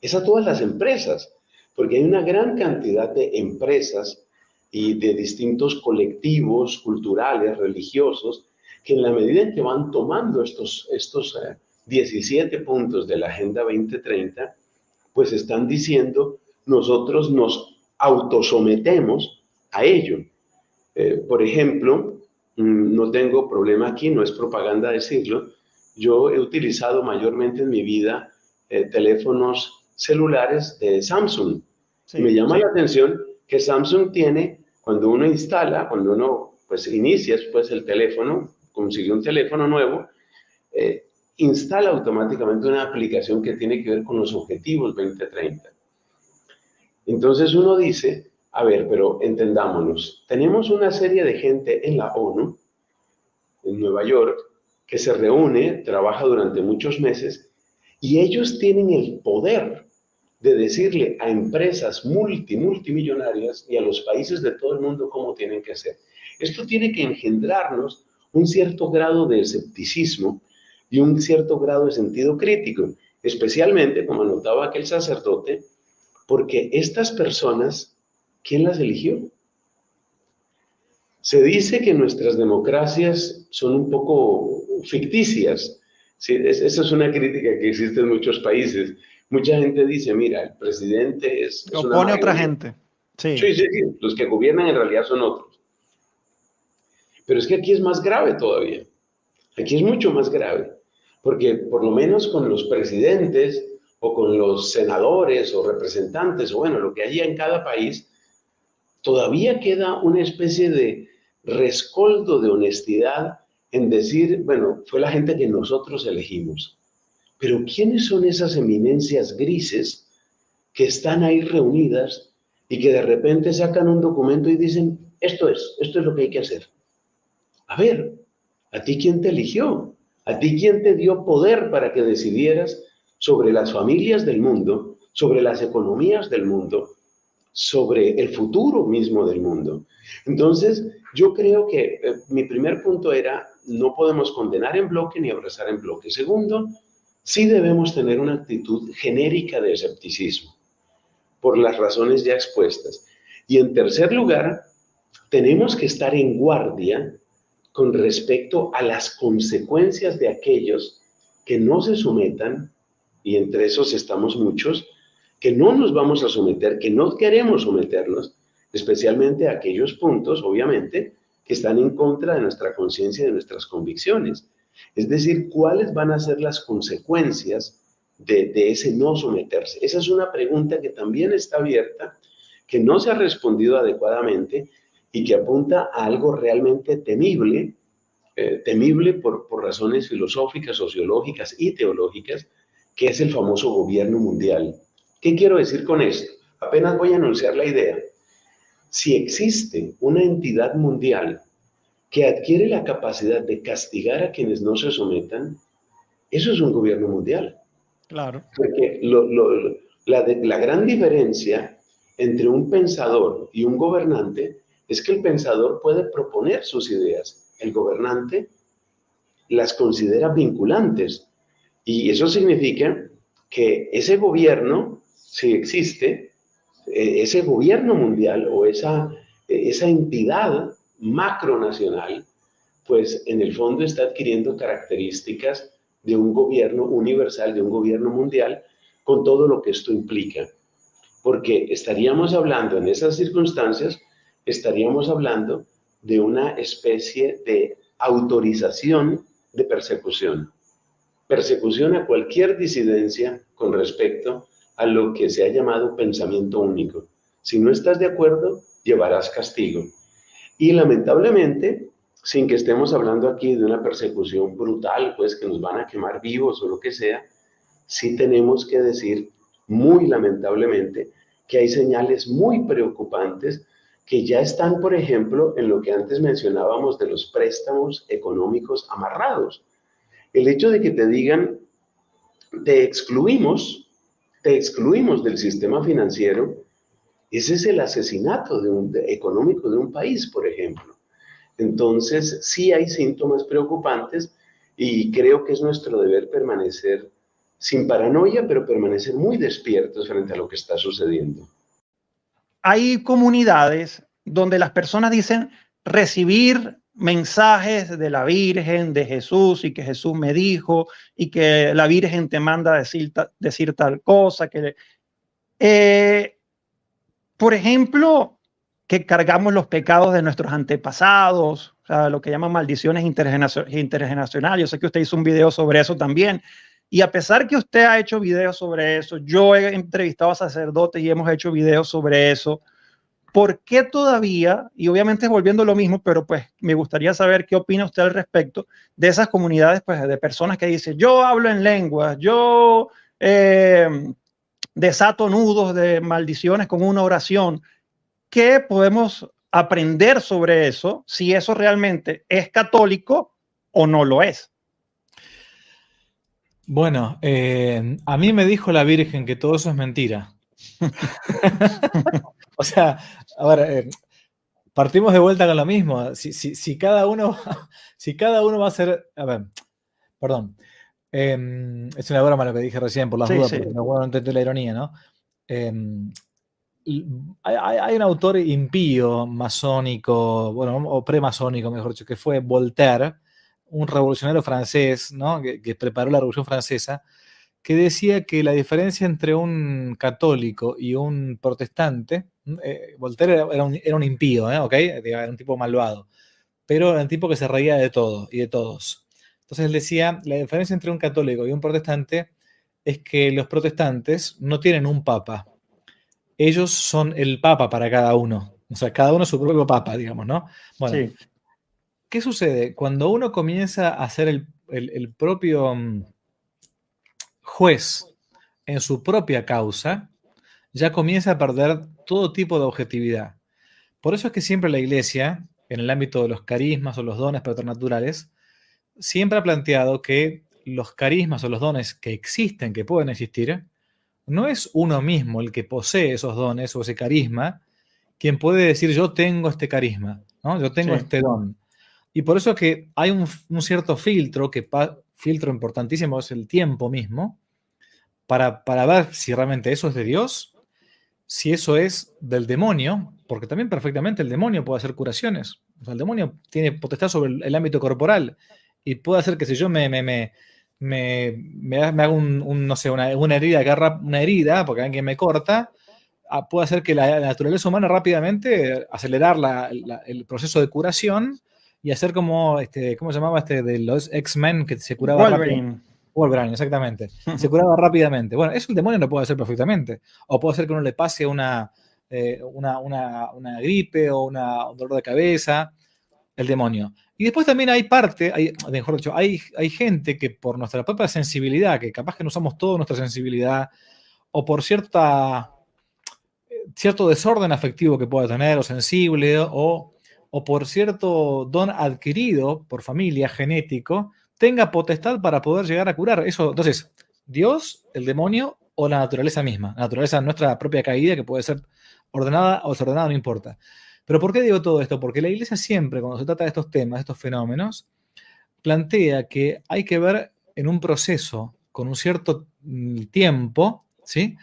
es a todas las empresas, porque hay una gran cantidad de empresas y de distintos colectivos culturales, religiosos, que en la medida en que van tomando estos 17 puntos de la Agenda 2030, pues están diciendo, nosotros nos autosometemos a ello. Por ejemplo, no tengo problema aquí, no es propaganda decirlo, yo he utilizado mayormente en mi vida teléfonos celulares de Samsung. Sí, y me llama la atención que Samsung tiene, cuando uno instala, cuando uno pues inicia pues, el teléfono, consigue un teléfono nuevo, instala automáticamente una aplicación que tiene que ver con los objetivos 2030. Entonces uno dice, a ver, pero entendámonos, tenemos una serie de gente en la ONU, en Nueva York, que se reúne, trabaja durante muchos meses, y ellos tienen el poder de decirle a empresas multimillonarias y a los países de todo el mundo cómo tienen que hacer. Esto tiene que engendrarnos un cierto grado de escepticismo y un cierto grado de sentido crítico, especialmente, como anotaba aquel sacerdote, porque estas personas, ¿quién las eligió? Se dice que nuestras democracias son un poco ficticias. Sí, esa es una crítica que existe en muchos países. Mucha gente dice, mira, el presidente es lo pone otra gente. Sí. Sí, los que gobiernan en realidad son otros. Pero es que aquí es más grave todavía. Aquí es mucho más grave. Porque por lo menos con los presidentes o con los senadores o representantes, o bueno, lo que haya en cada país, todavía queda una especie de rescoldo de honestidad en decir, bueno, fue la gente que nosotros elegimos. Pero ¿quiénes son esas eminencias grises que están ahí reunidas y que de repente sacan un documento y dicen, esto es lo que hay que hacer? A ver, ¿a ti quién te eligió? ¿A ti quién te dio poder para que decidieras sobre las familias del mundo, sobre las economías del mundo, sobre el futuro mismo del mundo? Entonces, yo creo que mi primer punto era, no podemos condenar en bloque ni abrazar en bloque. Segundo, sí debemos tener una actitud genérica de escepticismo, por las razones ya expuestas. Y en tercer lugar, tenemos que estar en guardia con respecto a las consecuencias de aquellos que no se sometan, y entre esos estamos muchos, que no nos vamos a someter, que no queremos someternos, especialmente a aquellos puntos, obviamente, que están en contra de nuestra conciencia y de nuestras convicciones. Es decir, ¿cuáles van a ser las consecuencias de ese no someterse? Esa es una pregunta que también está abierta, que no se ha respondido adecuadamente y que apunta a algo realmente temible, temible por razones filosóficas, sociológicas y teológicas, que es el famoso gobierno mundial. ¿Qué quiero decir con esto? Apenas voy a anunciar la idea. Si existe una entidad mundial que adquiere la capacidad de castigar a quienes no se sometan, eso es un gobierno mundial. Claro. Porque la gran diferencia entre un pensador y un gobernante es que el pensador puede proponer sus ideas. El gobernante las considera vinculantes. Y eso significa que ese gobierno, si existe, ese gobierno mundial o esa entidad macronacional, pues en el fondo está adquiriendo características de un gobierno universal, de un gobierno mundial, con todo lo que esto implica. Porque estaríamos hablando, en esas circunstancias, estaríamos hablando de una especie de autorización de persecución. Persecución a cualquier disidencia con respecto a lo que se ha llamado pensamiento único. Si no estás de acuerdo, llevarás castigo. Y lamentablemente, sin que estemos hablando aquí de una persecución brutal, pues que nos van a quemar vivos o lo que sea, sí tenemos que decir muy lamentablemente que hay señales muy preocupantes que ya están, por ejemplo, en lo que antes mencionábamos de los préstamos económicos amarrados. El hecho de que te digan, te excluimos del sistema financiero, ese es el asesinato económico de un país, por ejemplo. Entonces, sí hay síntomas preocupantes y creo que es nuestro deber permanecer sin paranoia, pero permanecer muy despiertos frente a lo que está sucediendo. Hay comunidades donde las personas dicen recibir mensajes de la Virgen, de Jesús, y que Jesús me dijo, y que la Virgen te manda a decir tal cosa, por ejemplo, que cargamos los pecados de nuestros antepasados, o sea, lo que llaman maldiciones intergeneracionales. Yo sé que usted hizo un video sobre eso también. Y a pesar que usted ha hecho videos sobre eso, yo he entrevistado a sacerdotes y hemos hecho videos sobre eso. ¿Por qué todavía, y obviamente volviendo a lo mismo, pero pues me gustaría saber qué opina usted al respecto de esas comunidades, pues de personas que dicen, yo hablo en lenguas, yo desato nudos de maldiciones con una oración? ¿Qué podemos aprender sobre eso, si eso realmente es católico o no lo es? Bueno, a mí me dijo la Virgen que todo eso es mentira. O sea, ahora, partimos de vuelta con lo mismo. Si cada uno va a ser... A ver, perdón. Es una broma lo que dije recién, por las dudas, porque no entendí la ironía, ¿no? Hay un autor impío, masónico, bueno, o premasónico, mejor dicho, que fue Voltaire, un revolucionario francés, ¿no? que preparó la Revolución Francesa, que decía que la diferencia entre un católico y un protestante, Voltaire era un impío, ¿ok? Era un tipo malvado, pero era un tipo que se reía de todo y de todos. Entonces él decía, la diferencia entre un católico y un protestante es que los protestantes no tienen un papa. Ellos son el papa para cada uno. O sea, cada uno es su propio papa, digamos, ¿no? Bueno, sí. ¿Qué sucede? Cuando uno comienza a ser el propio juez en su propia causa, ya comienza a perder todo tipo de objetividad. Por eso es que siempre la Iglesia, en el ámbito de los carismas o los dones preternaturales, siempre ha planteado que los carismas o los dones que existen, que pueden existir, no es uno mismo el que posee esos dones o ese carisma quien puede decir yo tengo este carisma, ¿no? Yo tengo este don. Y por eso es que hay un cierto filtro, filtro importantísimo es el tiempo mismo, para ver si realmente eso es de Dios, si eso es del demonio, porque también perfectamente el demonio puede hacer curaciones. O sea, el demonio tiene potestad sobre el ámbito corporal y puede hacer que si yo me hago no sé, una herida, porque alguien me corta, puede hacer que la naturaleza humana rápidamente acelerar el proceso de curación y hacer como, ¿cómo se llamaba de los X-Men que se curaba rápidamente? Wolverine, exactamente. Se curaba rápidamente. Bueno, eso el demonio lo puede hacer perfectamente. O puede hacer que uno le pase una gripe o un dolor de cabeza, el demonio. Y después también mejor dicho, hay gente que por nuestra propia sensibilidad, que capaz que no usamos toda nuestra sensibilidad, o por cierto desorden afectivo que pueda tener, o sensible, o por cierto don adquirido por familia, genético, tenga potestad para poder llegar a curar. Eso, entonces, Dios, el demonio o la naturaleza misma. La naturaleza de nuestra propia caída, que puede ser ordenada o desordenada, no importa. Pero ¿por qué digo todo esto? Porque la Iglesia siempre, cuando se trata de estos temas, de estos fenómenos, plantea que hay que ver en un proceso, con un cierto tiempo, ¿sí?,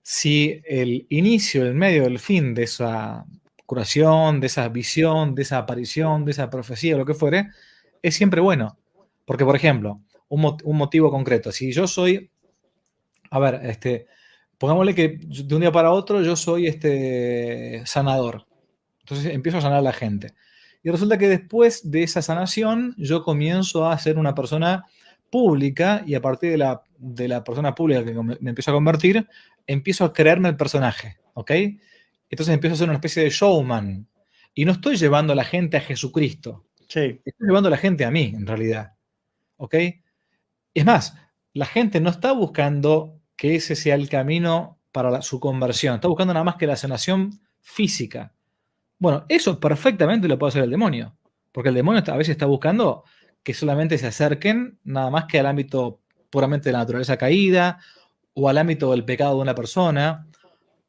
si el inicio, el medio, el fin de esa curación, de esa visión, de esa aparición, de esa profecía, o lo que fuere, es siempre bueno. Porque, por ejemplo, un motivo concreto. Si yo soy, a ver, pongámosle que de un día para otro yo soy sanador. Entonces empiezo a sanar a la gente. Y resulta que después de esa sanación yo comienzo a ser una persona pública y a partir de la persona pública que me empiezo a convertir, empiezo a creerme el personaje, ¿ok? Entonces empiezo a ser una especie de showman. Y no estoy llevando a la gente a Jesucristo. Sí. Estoy llevando a la gente a mí, en realidad. ¿Ok? Es más, la gente no está buscando que ese sea el camino para su conversión. Está buscando nada más que la sanación física. Bueno, eso perfectamente lo puede hacer el demonio. Porque el demonio a veces está buscando que solamente se acerquen nada más que al ámbito puramente de la naturaleza caída o al ámbito del pecado de una persona.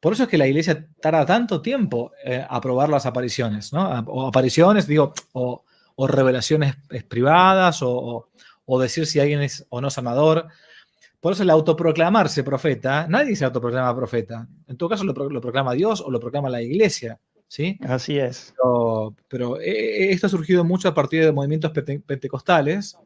Por eso es que la iglesia tarda tanto tiempo a probar las apariciones, ¿no? O apariciones, digo, o revelaciones privadas, o decir si alguien es o no sanador. Por eso el autoproclamarse profeta, nadie se autoproclama profeta. En todo caso lo proclama Dios o lo proclama la iglesia, ¿sí? Así es. Pero esto ha surgido mucho a partir de movimientos pentecostales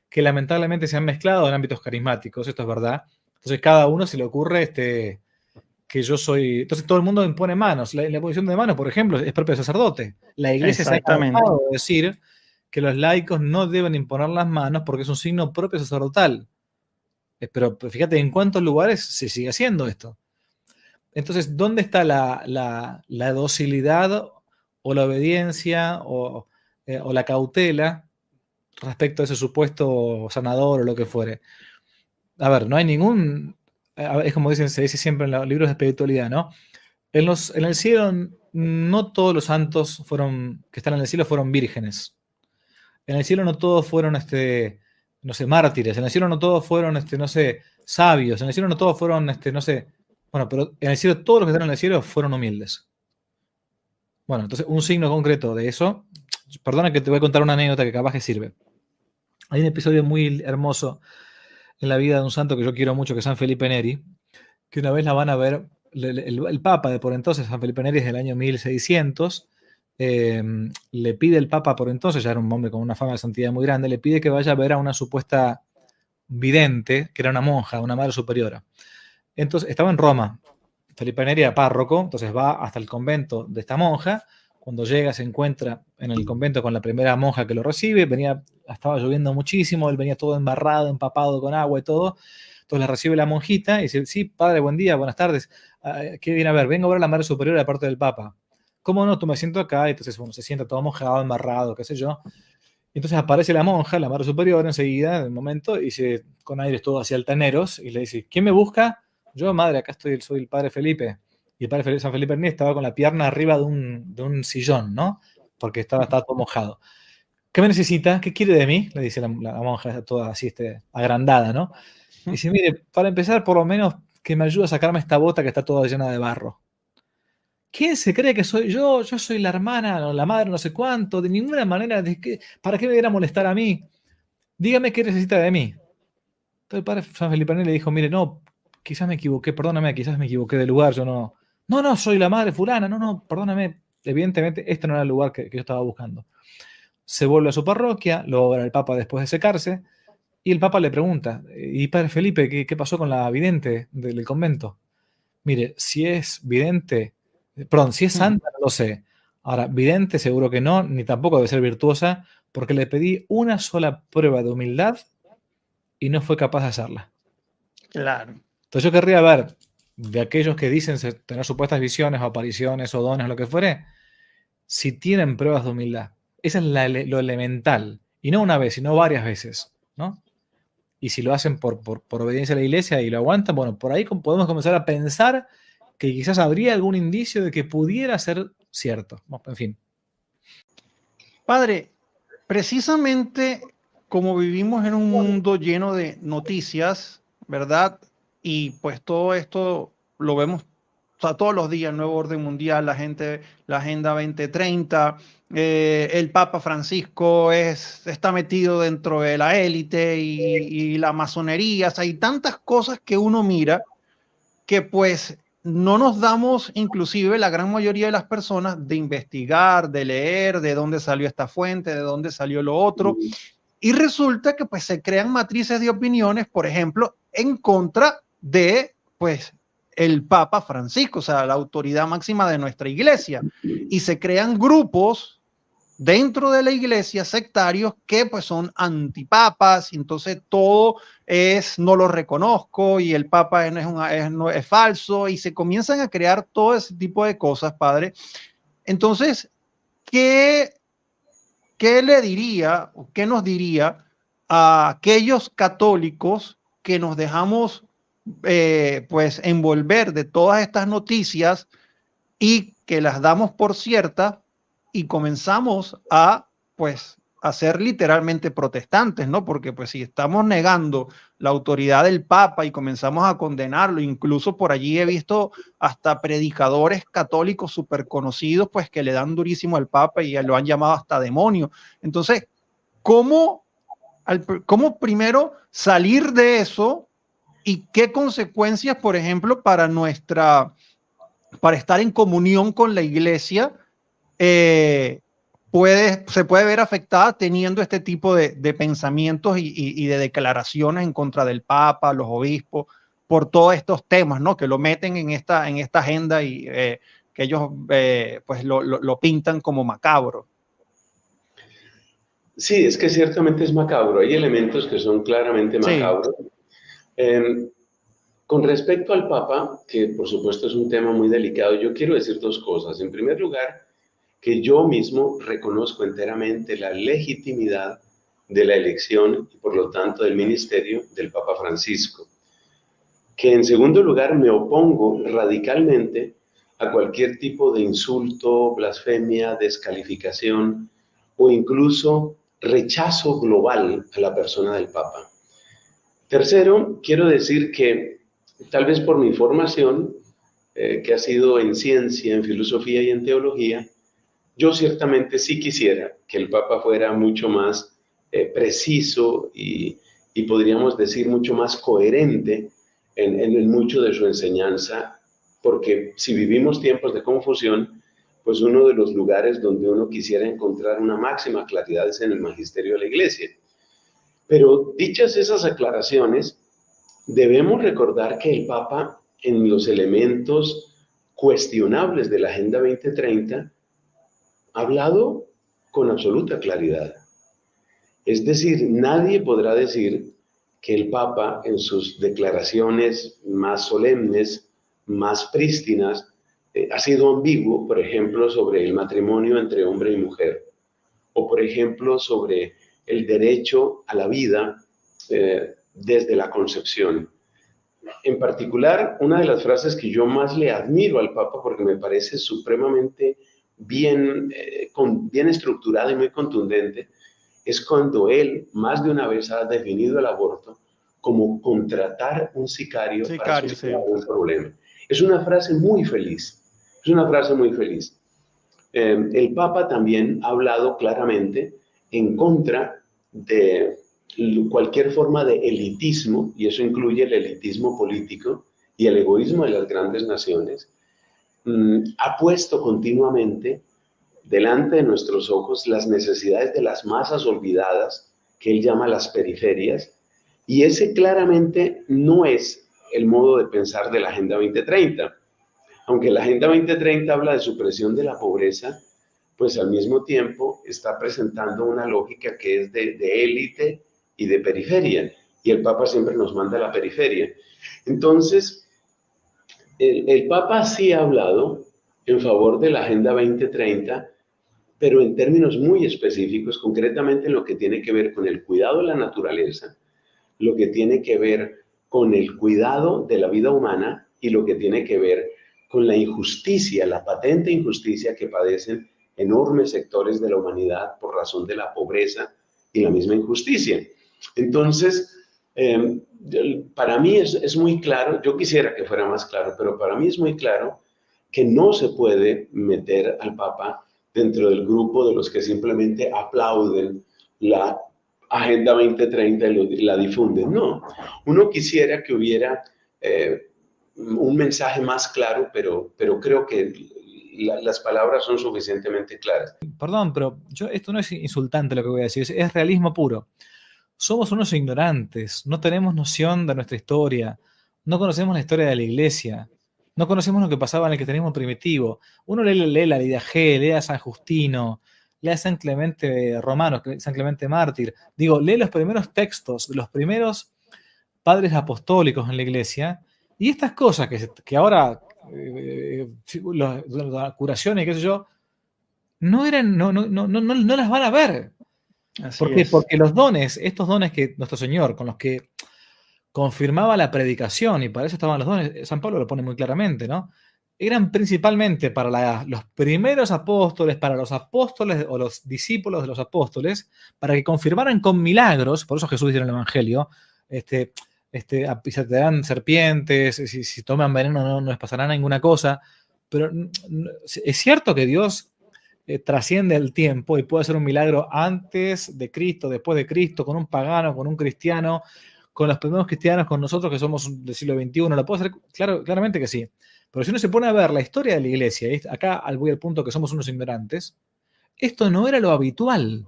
que lamentablemente se han mezclado en ámbitos carismáticos, esto es verdad. Entonces cada uno se le ocurre que yo soy... Entonces todo el mundo impone manos. La posición de manos, por ejemplo, es propio del sacerdote. La iglesia se ha encargado de decir que los laicos no deben imponer las manos porque es un signo propio sacerdotal. Pero fíjate en cuántos lugares se sigue haciendo esto. Entonces, ¿dónde está la docilidad o la obediencia o la cautela respecto a ese supuesto sanador o lo que fuere? A ver, no hay ningún... Es como dicen, se dice siempre en los libros de espiritualidad, ¿no? En el cielo no todos los santos que están en el cielo fueron vírgenes. En el cielo no todos fueron, no sé, mártires. En el cielo no todos fueron, no sé, sabios. En el cielo no todos fueron, no sé... Bueno, pero en el cielo todos los que están en el cielo fueron humildes. Bueno, entonces un signo concreto de eso... Perdona que te voy a contar una anécdota que capaz que sirve. Hay un episodio muy hermoso en la vida de un santo que yo quiero mucho, que es San Felipe Neri, que una vez la van a ver, el Papa de por entonces, San Felipe Neri es del año 1600, le pide el Papa por entonces, ya era un hombre con una fama de santidad muy grande, le pide que vaya a ver a una supuesta vidente, que era una monja, una madre superiora. Entonces, estaba en Roma, Felipe Neri era párroco, entonces va hasta el convento de esta monja. Cuando llega se encuentra en el convento con la primera monja que lo recibe, estaba lloviendo muchísimo, él venía todo embarrado, empapado con agua y todo, entonces le recibe la monjita y dice, sí, padre, buen día, buenas tardes, ¿qué viene a ver? Vengo a ver a la madre superiora de parte del Papa. ¿Cómo no? Tú me siento acá, y entonces bueno, se sienta todo mojado, embarrado, qué sé yo. Entonces aparece la monja, la madre superiora enseguida, en el momento, y dice, con aires todo así altaneros, y le dice, ¿quién me busca? Yo, madre, acá soy el padre Felipe. Y el padre San Felipe Neri estaba con la pierna arriba de un sillón, ¿no? Porque estaba todo mojado. ¿Qué me necesita? ¿Qué quiere de mí? Le dice la monja, toda así agrandada, ¿no? Y dice, mire, para empezar, por lo menos que me ayude a sacarme esta bota que está toda llena de barro. ¿Quién se cree que soy yo? Yo soy la hermana o la madre no sé cuánto. De ninguna manera, ¿para qué me viene a molestar a mí? Dígame qué necesita de mí. Entonces el padre San Felipe Neri le dijo, mire, no, quizás me equivoqué, perdóname, quizás me equivoqué de lugar, yo no... No, soy la madre fulana, no, perdóname. Evidentemente, este no era el lugar que yo estaba buscando. Se vuelve a su parroquia, lo obra el Papa después de secarse, y el Papa le pregunta, ¿y padre Felipe, qué pasó con la vidente del convento? Mire, si es vidente, perdón, si es santa, no lo sé. Ahora, vidente seguro que no, ni tampoco debe ser virtuosa, porque le pedí una sola prueba de humildad y no fue capaz de hacerla. Claro. Entonces yo querría ver de aquellos que dicen tener supuestas visiones o apariciones o dones, lo que fuere, si tienen pruebas de humildad. Esa es lo elemental. Y no una vez, sino varias veces, ¿no? Y si lo hacen por obediencia a la iglesia y lo aguantan, bueno, por ahí podemos comenzar a pensar que quizás habría algún indicio de que pudiera ser cierto. Bueno, en fin. Padre, precisamente como vivimos en un mundo lleno de noticias, ¿verdad? Y pues todo esto lo vemos, o sea, todos los días, el nuevo orden mundial, la Agenda 2030, el Papa Francisco está metido dentro de la élite y la masonería, o sea, hay tantas cosas que uno mira que pues no nos damos, inclusive la gran mayoría de las personas, de investigar, de leer, de dónde salió esta fuente, de dónde salió lo otro. Y resulta que pues se crean matrices de opiniones, por ejemplo, en contra de pues el Papa Francisco, o sea, la autoridad máxima de nuestra iglesia. Y se crean grupos dentro de la iglesia sectarios que pues son antipapas, y entonces todo es no lo reconozco y el papa es falso, y se comienzan a crear todo ese tipo de cosas, padre. Entonces, ¿qué le diría o qué nos diría a aquellos católicos que nos dejamos pues envolver de todas estas noticias y que las damos por ciertas y comenzamos a pues a ser literalmente protestantes, ¿no? Porque pues si estamos negando la autoridad del Papa y comenzamos a condenarlo, incluso por allí he visto hasta predicadores católicos súper conocidos pues que le dan durísimo al Papa y lo han llamado hasta demonio. Entonces, ¿cómo primero salir de eso y qué consecuencias, por ejemplo, para estar en comunión con la iglesia, se puede ver afectada teniendo este tipo de pensamientos y de declaraciones en contra del Papa, los obispos, por todos estos temas, ¿no? Que lo meten en esta agenda y que ellos pues lo pintan como macabro. Sí, es que ciertamente es macabro. Hay elementos que son claramente Sí, macabros. Con respecto al Papa, que por supuesto es un tema muy delicado, yo quiero decir dos cosas. En primer lugar, que yo mismo reconozco enteramente la legitimidad de la elección y por lo tanto del ministerio del Papa Francisco. Que en segundo lugar me opongo radicalmente a cualquier tipo de insulto, blasfemia, descalificación o incluso rechazo global a la persona del Papa. Tercero, quiero decir que tal vez por mi formación, que ha sido en ciencia, en filosofía y en teología, yo ciertamente sí quisiera que el Papa fuera mucho más preciso y podríamos decir mucho más coherente en mucho de su enseñanza, porque si vivimos tiempos de confusión, pues uno de los lugares donde uno quisiera encontrar una máxima claridad es en el magisterio de la Iglesia. Pero dichas esas aclaraciones, debemos recordar que el Papa, en los elementos cuestionables de la Agenda 2030, ha hablado con absoluta claridad. Es decir, nadie podrá decir que el Papa en sus declaraciones más solemnes, más prístinas, ha sido ambiguo, por ejemplo, sobre el matrimonio entre hombre y mujer, o por ejemplo, sobre el derecho a la vida desde la concepción. En particular, una de las frases que yo más le admiro al Papa, porque me parece supremamente bien estructurada y muy contundente, es cuando él más de una vez ha definido el aborto como contratar un sicario para solucionar un problema. Es una frase muy feliz, es una frase muy feliz. El Papa también ha hablado claramente en contra de cualquier forma de elitismo, y eso incluye el elitismo político y el egoísmo de las grandes naciones. Ha puesto continuamente delante de nuestros ojos las necesidades de las masas olvidadas, que él llama las periferias, y ese claramente no es el modo de pensar de la Agenda 2030. Aunque la Agenda 2030 habla de supresión de la pobreza, pues al mismo tiempo está presentando una lógica que es de élite y de periferia, y el Papa siempre nos manda a la periferia. Entonces, el Papa sí ha hablado en favor de la Agenda 2030, pero en términos muy específicos, concretamente en lo que tiene que ver con el cuidado de la naturaleza, lo que tiene que ver con el cuidado de la vida humana y lo que tiene que ver con la injusticia, la patente injusticia que padecen enormes sectores de la humanidad por razón de la pobreza y la misma injusticia. Entonces, para mí es muy claro, yo quisiera que fuera más claro, pero para mí es muy claro que no se puede meter al Papa dentro del grupo de los que simplemente aplauden la Agenda 2030 y la difunden. No, uno quisiera que hubiera un mensaje más claro, pero creo que las palabras son suficientemente claras. Perdón, pero esto no es insultante lo que voy a decir, es realismo puro. Somos unos ignorantes, no tenemos noción de nuestra historia, no conocemos la historia de la iglesia, no conocemos lo que pasaba en el cristianismo primitivo. Uno lee la Lidia G, lee a San Justino, lee a San Clemente Romano, San Clemente Mártir. Digo, lee los primeros textos de los primeros padres apostólicos en la iglesia, y estas cosas que ahora, la curación y qué sé yo, no las van a ver. Así ¿Por qué? es. Porque los dones, estos dones que nuestro Señor, con los que confirmaba la predicación, y para eso estaban los dones, San Pablo lo pone muy claramente, ¿no? Eran principalmente para los primeros apóstoles, para los apóstoles o los discípulos de los apóstoles, para que confirmaran con milagros, por eso Jesús dice en el Evangelio, pisotearán serpientes, si toman veneno no les pasará ninguna cosa, pero es cierto que Dios trasciende el tiempo y puede hacer un milagro antes de Cristo, después de Cristo, con un pagano, con un cristiano, con los primeros cristianos, con nosotros que somos del siglo XXI, lo puede hacer claramente que sí. Pero si uno se pone a ver la historia de la iglesia, y acá voy al punto que somos unos ignorantes, esto no era lo habitual.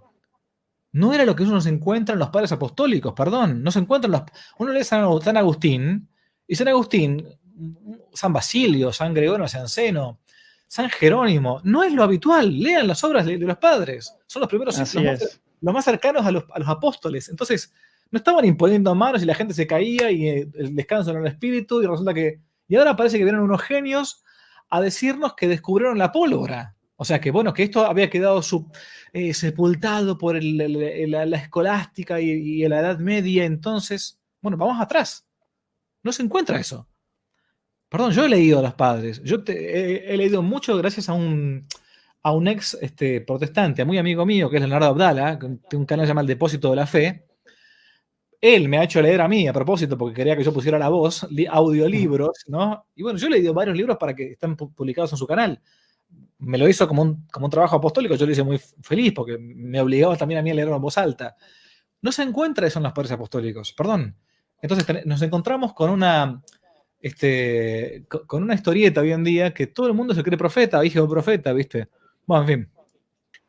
No era lo que uno se encuentra en los padres apostólicos, perdón. No se encuentran uno lee San Agustín, y San Agustín, San Basilio, San Gregorio Nacianceno, San Jerónimo, no es lo habitual. Lean las obras de los padres. Son los primeros, los más cercanos a los apóstoles. Entonces, no estaban imponiendo manos y la gente se caía y el descanso en el espíritu, y resulta que... Y ahora parece que vienen unos genios a decirnos que descubrieron la pólvora. O sea, que bueno, que esto había quedado sepultado por la escolástica y la Edad Media. Entonces, bueno, vamos atrás. No se encuentra eso. Perdón, yo he leído a los padres. Yo he leído mucho gracias a un ex protestante, muy amigo mío, que es Leonardo Abdala, que tiene un canal llamado El Depósito de la Fe. Él me ha hecho leer a mí, a propósito, porque quería que yo pusiera la voz, audiolibros, ¿no? Y bueno, yo he leído varios libros para que estén publicados en su canal. Me lo hizo como un trabajo apostólico, yo lo hice muy feliz, porque me obligaba también a mí a leerlo en voz alta. No se encuentra eso en los padres apostólicos, perdón. Entonces nos encontramos con una historieta hoy en día que todo el mundo se cree profeta, hijo de profeta, ¿viste? Bueno, en fin.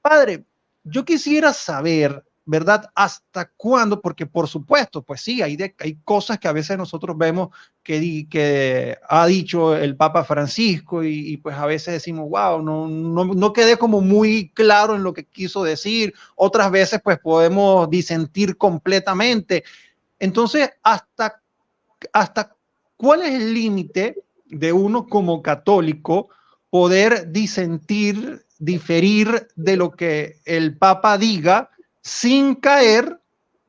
Padre, yo quisiera saber, ¿verdad? ¿Hasta cuándo? Porque por supuesto, pues sí, hay cosas que a veces nosotros vemos que ha dicho el Papa Francisco y pues a veces decimos, wow, no quedé como muy claro en lo que quiso decir. Otras veces pues podemos disentir completamente. Entonces, ¿hasta cuál es el límite de uno como católico poder disentir, diferir de lo que el Papa diga sin caer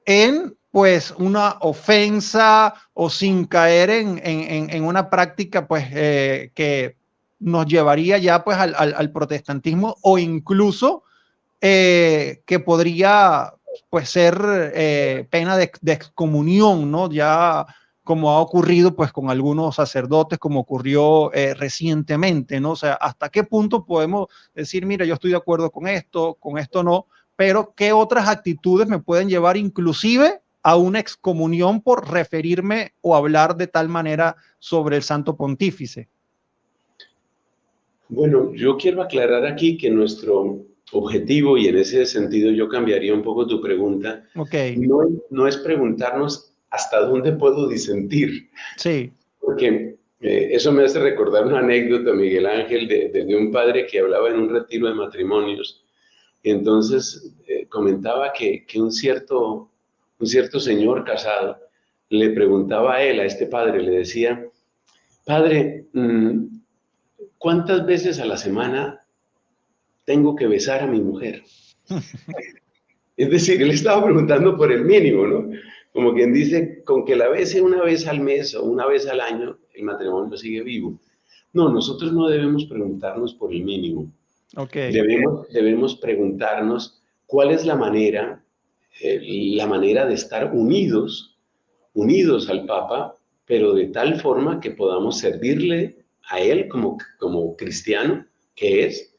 en pues una ofensa o sin caer en una práctica pues que nos llevaría ya pues al protestantismo o incluso que podría pues ser pena de excomunión, ¿no? Ya como ha ocurrido pues con algunos sacerdotes, como ocurrió recientemente, ¿no? O sea, ¿hasta qué punto podemos decir, mira, yo estoy de acuerdo con esto no, pero qué otras actitudes me pueden llevar inclusive a una excomunión por referirme o hablar de tal manera sobre el Santo Pontífice? Bueno, yo quiero aclarar aquí que nuestro objetivo, y en ese sentido yo cambiaría un poco tu pregunta, Okay. no es preguntarnos hasta dónde puedo disentir. Sí. Porque eso me hace recordar una anécdota, Miguel Ángel, de un padre que hablaba en un retiro de matrimonios. Y entonces comentaba que un cierto señor casado le preguntaba a él, a este padre, le decía, padre, ¿cuántas veces a la semana tengo que besar a mi mujer? Es decir, él estaba preguntando por el mínimo, ¿no? Como quien dice, con que la bese una vez al mes o una vez al año, el matrimonio sigue vivo. No, nosotros no debemos preguntarnos por el mínimo. Okay. Debemos preguntarnos cuál es la manera de estar unidos al Papa, pero de tal forma que podamos servirle a él como cristiano que es,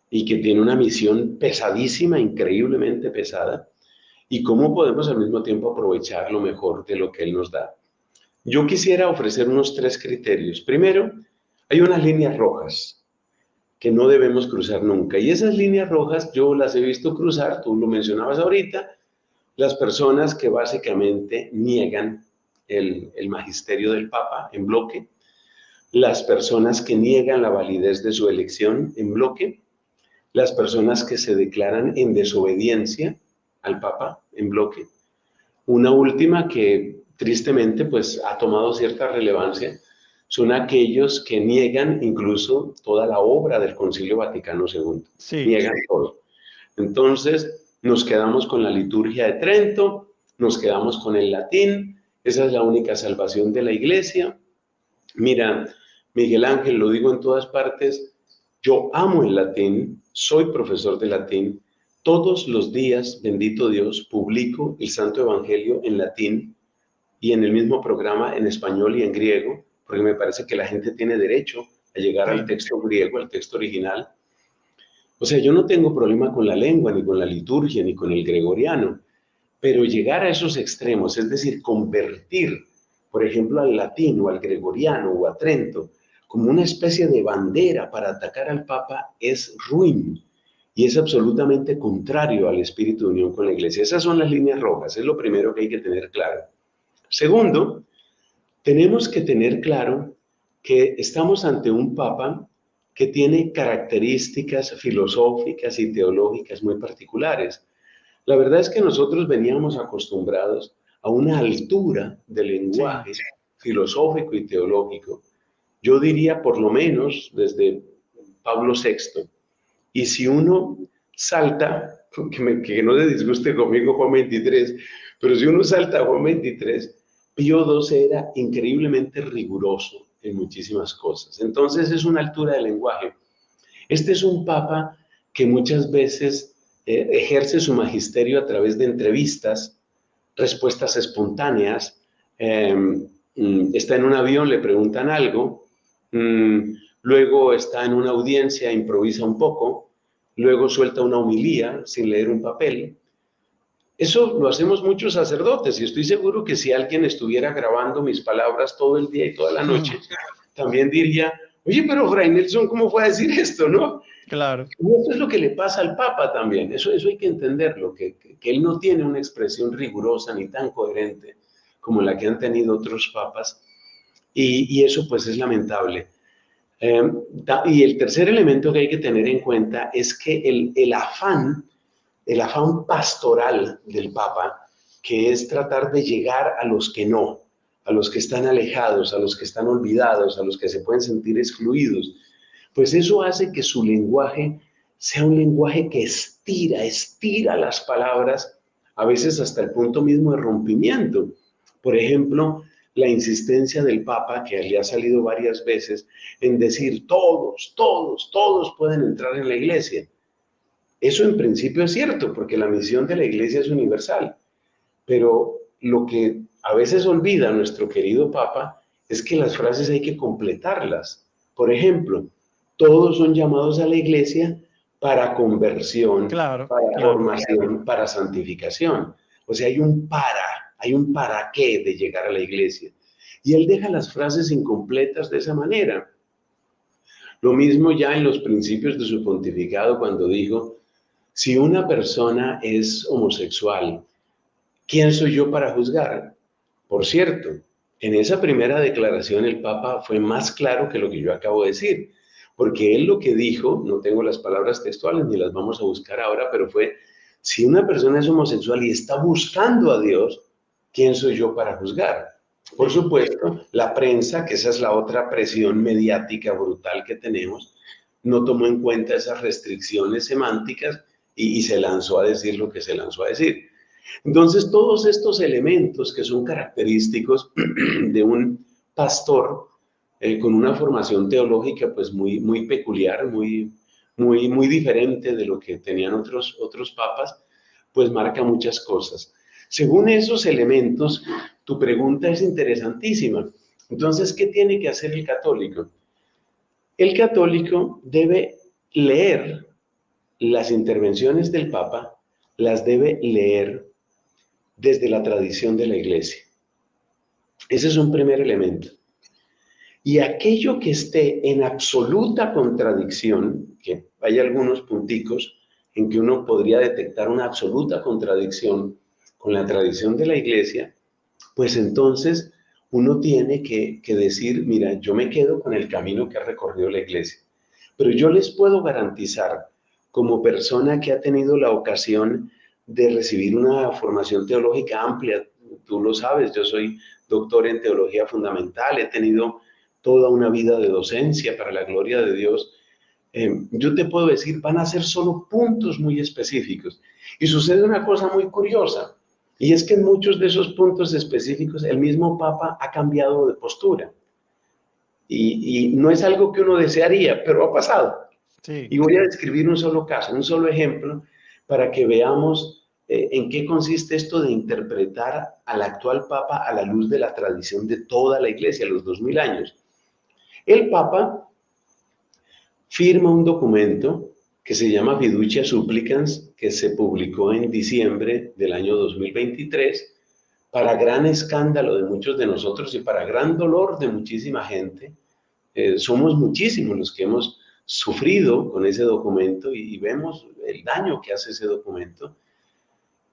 y que tiene una misión pesadísima, increíblemente pesada, y cómo podemos al mismo tiempo aprovechar lo mejor de lo que él nos da. Yo quisiera ofrecer unos 3 criterios. Primero, hay unas líneas rojas. que no debemos cruzar nunca. Y esas líneas rojas yo las he visto cruzar, tú lo mencionabas ahorita, las personas que básicamente niegan el magisterio del Papa en bloque, las personas que niegan la validez de su elección en bloque, las personas que se declaran en desobediencia al Papa en bloque. Una última que tristemente pues ha tomado cierta relevancia son aquellos que niegan incluso toda la obra del Concilio Vaticano II. Sí. Niegan todo. Entonces nos quedamos con la liturgia de Trento, nos quedamos con el latín, esa es la única salvación de la Iglesia. Mira, Miguel Ángel, lo digo en todas partes, yo amo el latín, soy profesor de latín, todos los días, bendito Dios, publico el Santo Evangelio en latín y en el mismo programa en español y en griego, porque me parece que la gente tiene derecho a llegar al texto griego, al texto original. O sea, yo no tengo problema con la lengua, ni con la liturgia, ni con el gregoriano, pero llegar a esos extremos, es decir, convertir, por ejemplo, al latín o al gregoriano o a Trento, como una especie de bandera para atacar al Papa, es ruin y es absolutamente contrario al espíritu de unión con la Iglesia. Esas son las líneas rojas, es lo primero que hay que tener claro. Segundo, tenemos que tener claro que estamos ante un Papa que tiene características filosóficas y teológicas muy particulares. La verdad es que nosotros veníamos acostumbrados a una altura de lenguaje filosófico y teológico, yo diría por lo menos desde Pablo VI. Y si uno salta, que no se disguste conmigo Juan 23, pero si uno salta a Juan 23, Pío XII era increíblemente riguroso en muchísimas cosas. Entonces es una altura de lenguaje. Este es un papa que muchas veces ejerce su magisterio a través de entrevistas, respuestas espontáneas. Está en un avión, le preguntan algo, luego está en una audiencia, improvisa un poco, luego suelta una homilía sin leer un papel. Eso lo hacemos muchos sacerdotes y estoy seguro que si alguien estuviera grabando mis palabras todo el día y toda la noche, también diría, oye, pero Fray Nelson, ¿cómo fue a decir esto, no? Claro. Y eso es lo que le pasa al Papa también, eso hay que entenderlo, que él no tiene una expresión rigurosa ni tan coherente como la que han tenido otros papas, y eso pues es lamentable. Y el tercer elemento que hay que tener en cuenta es que el afán pastoral del Papa, que es tratar de llegar a los que no, a los que están alejados, a los que están olvidados, a los que se pueden sentir excluidos, pues eso hace que su lenguaje sea un lenguaje que estira las palabras, a veces hasta el punto mismo de rompimiento. Por ejemplo, la insistencia del Papa, que le ha salido varias veces, en decir todos pueden entrar en la iglesia. Eso en principio es cierto, porque la misión de la iglesia es universal. Pero lo que a veces olvida nuestro querido Papa es que las frases hay que completarlas. Por ejemplo, todos son llamados a la iglesia para conversión, para formación, para santificación. O sea, hay un para qué de llegar a la iglesia. Y él deja las frases incompletas de esa manera. Lo mismo ya en los principios de su pontificado cuando dijo, si una persona es homosexual, ¿quién soy yo para juzgar? Por cierto, en esa primera declaración el Papa fue más claro que lo que yo acabo de decir, porque él lo que dijo, no tengo las palabras textuales ni las vamos a buscar ahora, pero fue, si una persona es homosexual y está buscando a Dios, ¿quién soy yo para juzgar? Por supuesto, la prensa, que esa es la otra presión mediática brutal que tenemos, no tomó en cuenta esas restricciones semánticas y se lanzó a decir lo que se lanzó a decir. Entonces, todos estos elementos que son característicos de un pastor con una formación teológica pues muy peculiar, muy diferente de lo que tenían otros papas, pues marca muchas cosas. Según esos elementos, tu pregunta es interesantísima. Entonces, ¿qué tiene que hacer el católico? El católico debe leer las intervenciones del Papa, las debe leer desde la tradición de la iglesia. Ese es un primer elemento. Y aquello que esté en absoluta contradicción, que hay algunos punticos en que uno podría detectar una absoluta contradicción con la tradición de la iglesia, pues entonces uno tiene que decir, mira, yo me quedo con el camino que ha recorrido la iglesia. Pero yo les puedo garantizar, como persona que ha tenido la ocasión de recibir una formación teológica amplia, tú lo sabes, yo soy doctor en teología fundamental, he tenido toda una vida de docencia para la gloria de Dios. Yo te puedo decir, van a ser solo puntos muy específicos. Y sucede una cosa muy curiosa, y es que en muchos de esos puntos específicos el mismo Papa ha cambiado de postura. Y no es algo que uno desearía, pero ha pasado. Sí. Y voy a describir un solo caso, un solo ejemplo, para que veamos en qué consiste esto de interpretar al actual Papa a la luz de la tradición de toda la Iglesia, los 2000 años. El Papa firma un documento que se llama Fiducia Supplicans, que se publicó en diciembre del año 2023, para gran escándalo de muchos de nosotros y para gran dolor de muchísima gente. Somos muchísimos los que hemos sufrido con ese documento y vemos el daño que hace ese documento.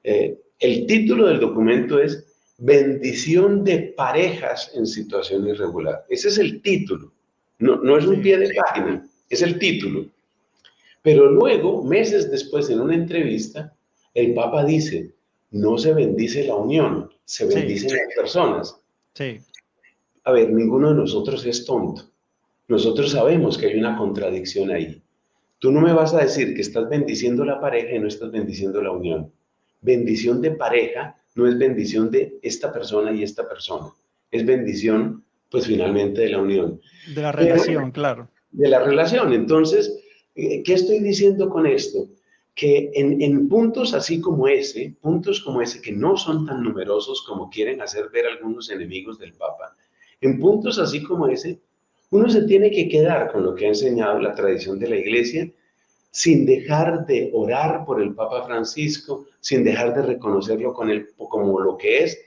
El título del documento es Bendición de parejas en situación irregular. Ese es el título, no es un pie de página, es el título. Pero luego, meses después, en una entrevista, el Papa dice, no se bendice la unión, se bendicen las personas. Sí. A ver, ninguno de nosotros es tonto. Nosotros sabemos que hay una contradicción ahí. Tú no me vas a decir que estás bendiciendo la pareja y no estás bendiciendo la unión. Bendición de pareja no es bendición de esta persona y esta persona. Es bendición, pues finalmente, de la unión. De la relación, claro. De la relación. Entonces, ¿qué estoy diciendo con esto? Que en puntos así como ese, puntos como ese que no son tan numerosos como quieren hacer ver algunos enemigos del Papa, en puntos así como ese, uno se tiene que quedar con lo que ha enseñado la tradición de la Iglesia, sin dejar de orar por el Papa Francisco, sin dejar de reconocerlo como lo que es,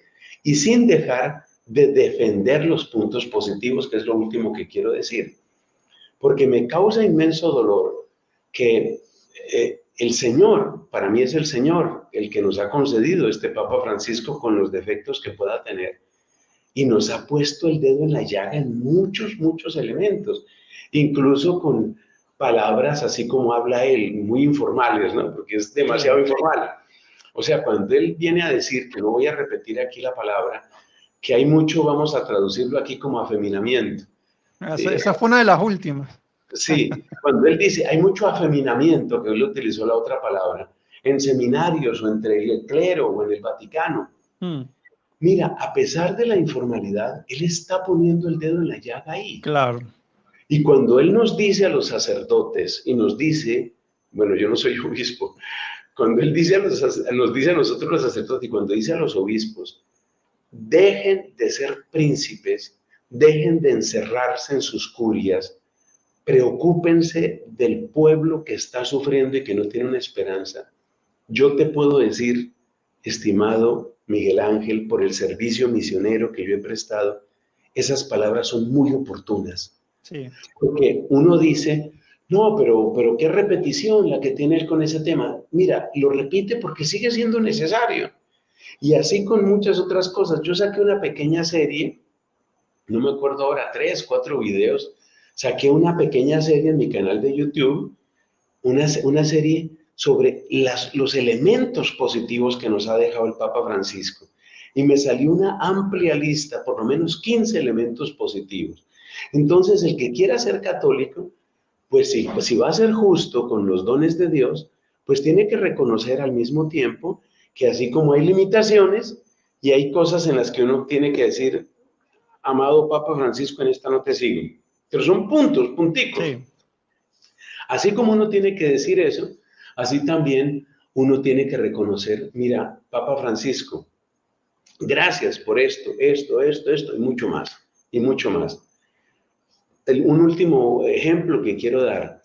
y sin dejar de defender los puntos positivos, que es lo último que quiero decir. Porque me causa inmenso dolor que el Señor, para mí es el Señor, el que nos ha concedido este Papa Francisco con los defectos que pueda tener, y nos ha puesto el dedo en la llaga en muchos, muchos elementos, incluso con palabras así como habla él, muy informales, ¿no? Porque es demasiado informal. O sea, cuando él viene a decir, que no voy a repetir aquí la palabra, que hay mucho, vamos a traducirlo aquí como afeminamiento. Esa fue una de las últimas. Sí, cuando él dice, hay mucho afeminamiento, que él utilizó la otra palabra, en seminarios o entre el clero o en el Vaticano. Mira, a pesar de la informalidad, él está poniendo el dedo en la llaga ahí. Claro. Y cuando él nos dice a los sacerdotes y nos dice, bueno, yo no soy obispo, cuando él dice nos dice a nosotros los sacerdotes y cuando dice a los obispos, dejen de ser príncipes, dejen de encerrarse en sus curias, preocúpense del pueblo que está sufriendo y que no tiene una esperanza. Yo te puedo decir, estimado Miguel Ángel, por el servicio misionero que yo he prestado, esas palabras son muy oportunas. Sí. Porque uno dice, no, pero qué repetición la que tiene él con ese tema. Mira, lo repite porque sigue siendo necesario. Y así con muchas otras cosas. Yo saqué una pequeña serie, no me acuerdo ahora, 3, 4 videos. Saqué una pequeña serie en mi canal de YouTube, una serie sobre los elementos positivos que nos ha dejado el Papa Francisco. Y me salió una amplia lista, por lo menos 15 elementos positivos. Entonces, el que quiera ser católico, pues sí, pues si va a ser justo con los dones de Dios, pues tiene que reconocer al mismo tiempo que así como hay limitaciones y hay cosas en las que uno tiene que decir, amado Papa Francisco, en esta no te sigo. Pero son puntos, punticos. Sí. Así como uno tiene que decir eso, así también uno tiene que reconocer, mira, Papa Francisco, gracias por esto, y mucho más, y mucho más. Un último ejemplo que quiero dar,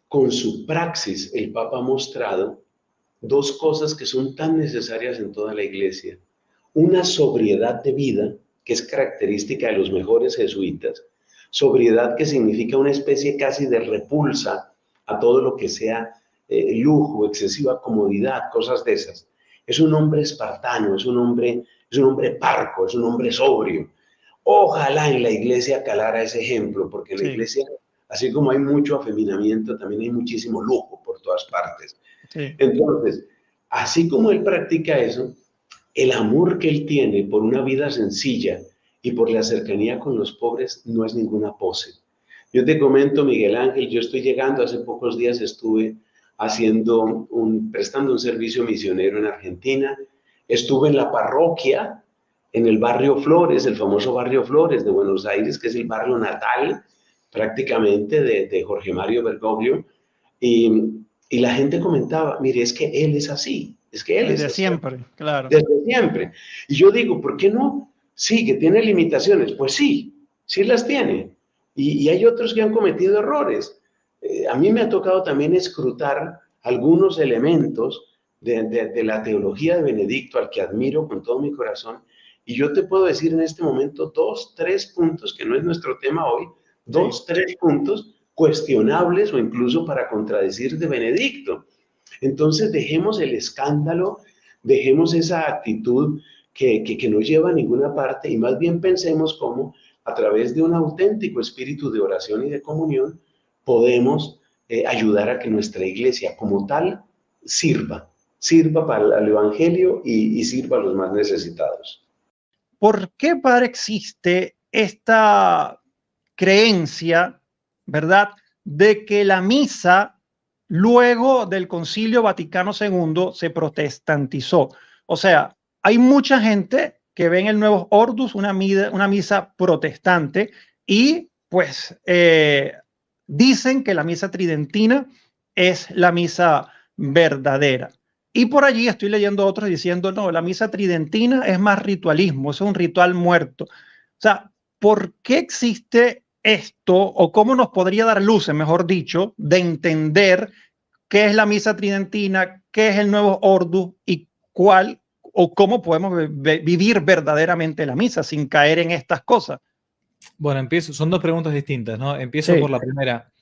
con su praxis el Papa ha mostrado dos cosas que son tan necesarias en toda la Iglesia. Una sobriedad de vida, que es característica de los mejores jesuitas, sobriedad que significa una especie casi de repulsa a todo lo que sea lujo, excesiva comodidad, cosas de esas. Es un hombre espartano, es un hombre parco, es un hombre sobrio. Ojalá en la iglesia calara ese ejemplo, porque en la iglesia, así como hay mucho afeminamiento, también hay muchísimo lujo por todas partes. Sí. Entonces, así como él practica eso, el amor que él tiene por una vida sencilla y por la cercanía con los pobres no es ninguna pose. Yo te comento, Miguel Ángel, yo estoy llegando, hace pocos días estuve prestando un servicio misionero en Argentina, estuve en la parroquia, en el barrio Flores, el famoso barrio Flores de Buenos Aires, que es el barrio natal prácticamente de Jorge Mario Bergoglio, y la gente comentaba, mire, es que él es así, es que él es así. Siempre, claro. Desde siempre. Y yo digo, ¿por qué no? Sí, que tiene limitaciones. Pues sí, sí las tiene. Y hay otros que han cometido errores. A mí me ha tocado también escrutar algunos elementos de la teología de Benedicto, al que admiro con todo mi corazón. Y yo te puedo decir en este momento 2, 3 puntos, que no es nuestro tema hoy, 2, 3 puntos cuestionables o incluso para contradecir de Benedicto. Entonces dejemos el escándalo, dejemos esa actitud que no lleva a ninguna parte y más bien pensemos cómo a través de un auténtico espíritu de oración y de comunión podemos ayudar a que nuestra iglesia como tal sirva para el evangelio y sirva a los más necesitados. ¿Por qué, padre, existe esta creencia, verdad, de que la misa luego del Concilio Vaticano II se protestantizó? O sea, hay mucha gente que ve en el Nuevos Ordus una misa protestante y pues dicen que la misa tridentina es la misa verdadera. Y por allí estoy leyendo otros diciendo, no, la misa tridentina es más ritualismo, es un ritual muerto. O sea, ¿por qué existe esto o cómo nos podría dar luces, mejor dicho, de entender qué es la misa tridentina, qué es el Nuevo Ordus y cuál o cómo podemos vivir verdaderamente la misa sin caer en estas cosas? Bueno, son 2 preguntas distintas, ¿no? Empiezo por la primera.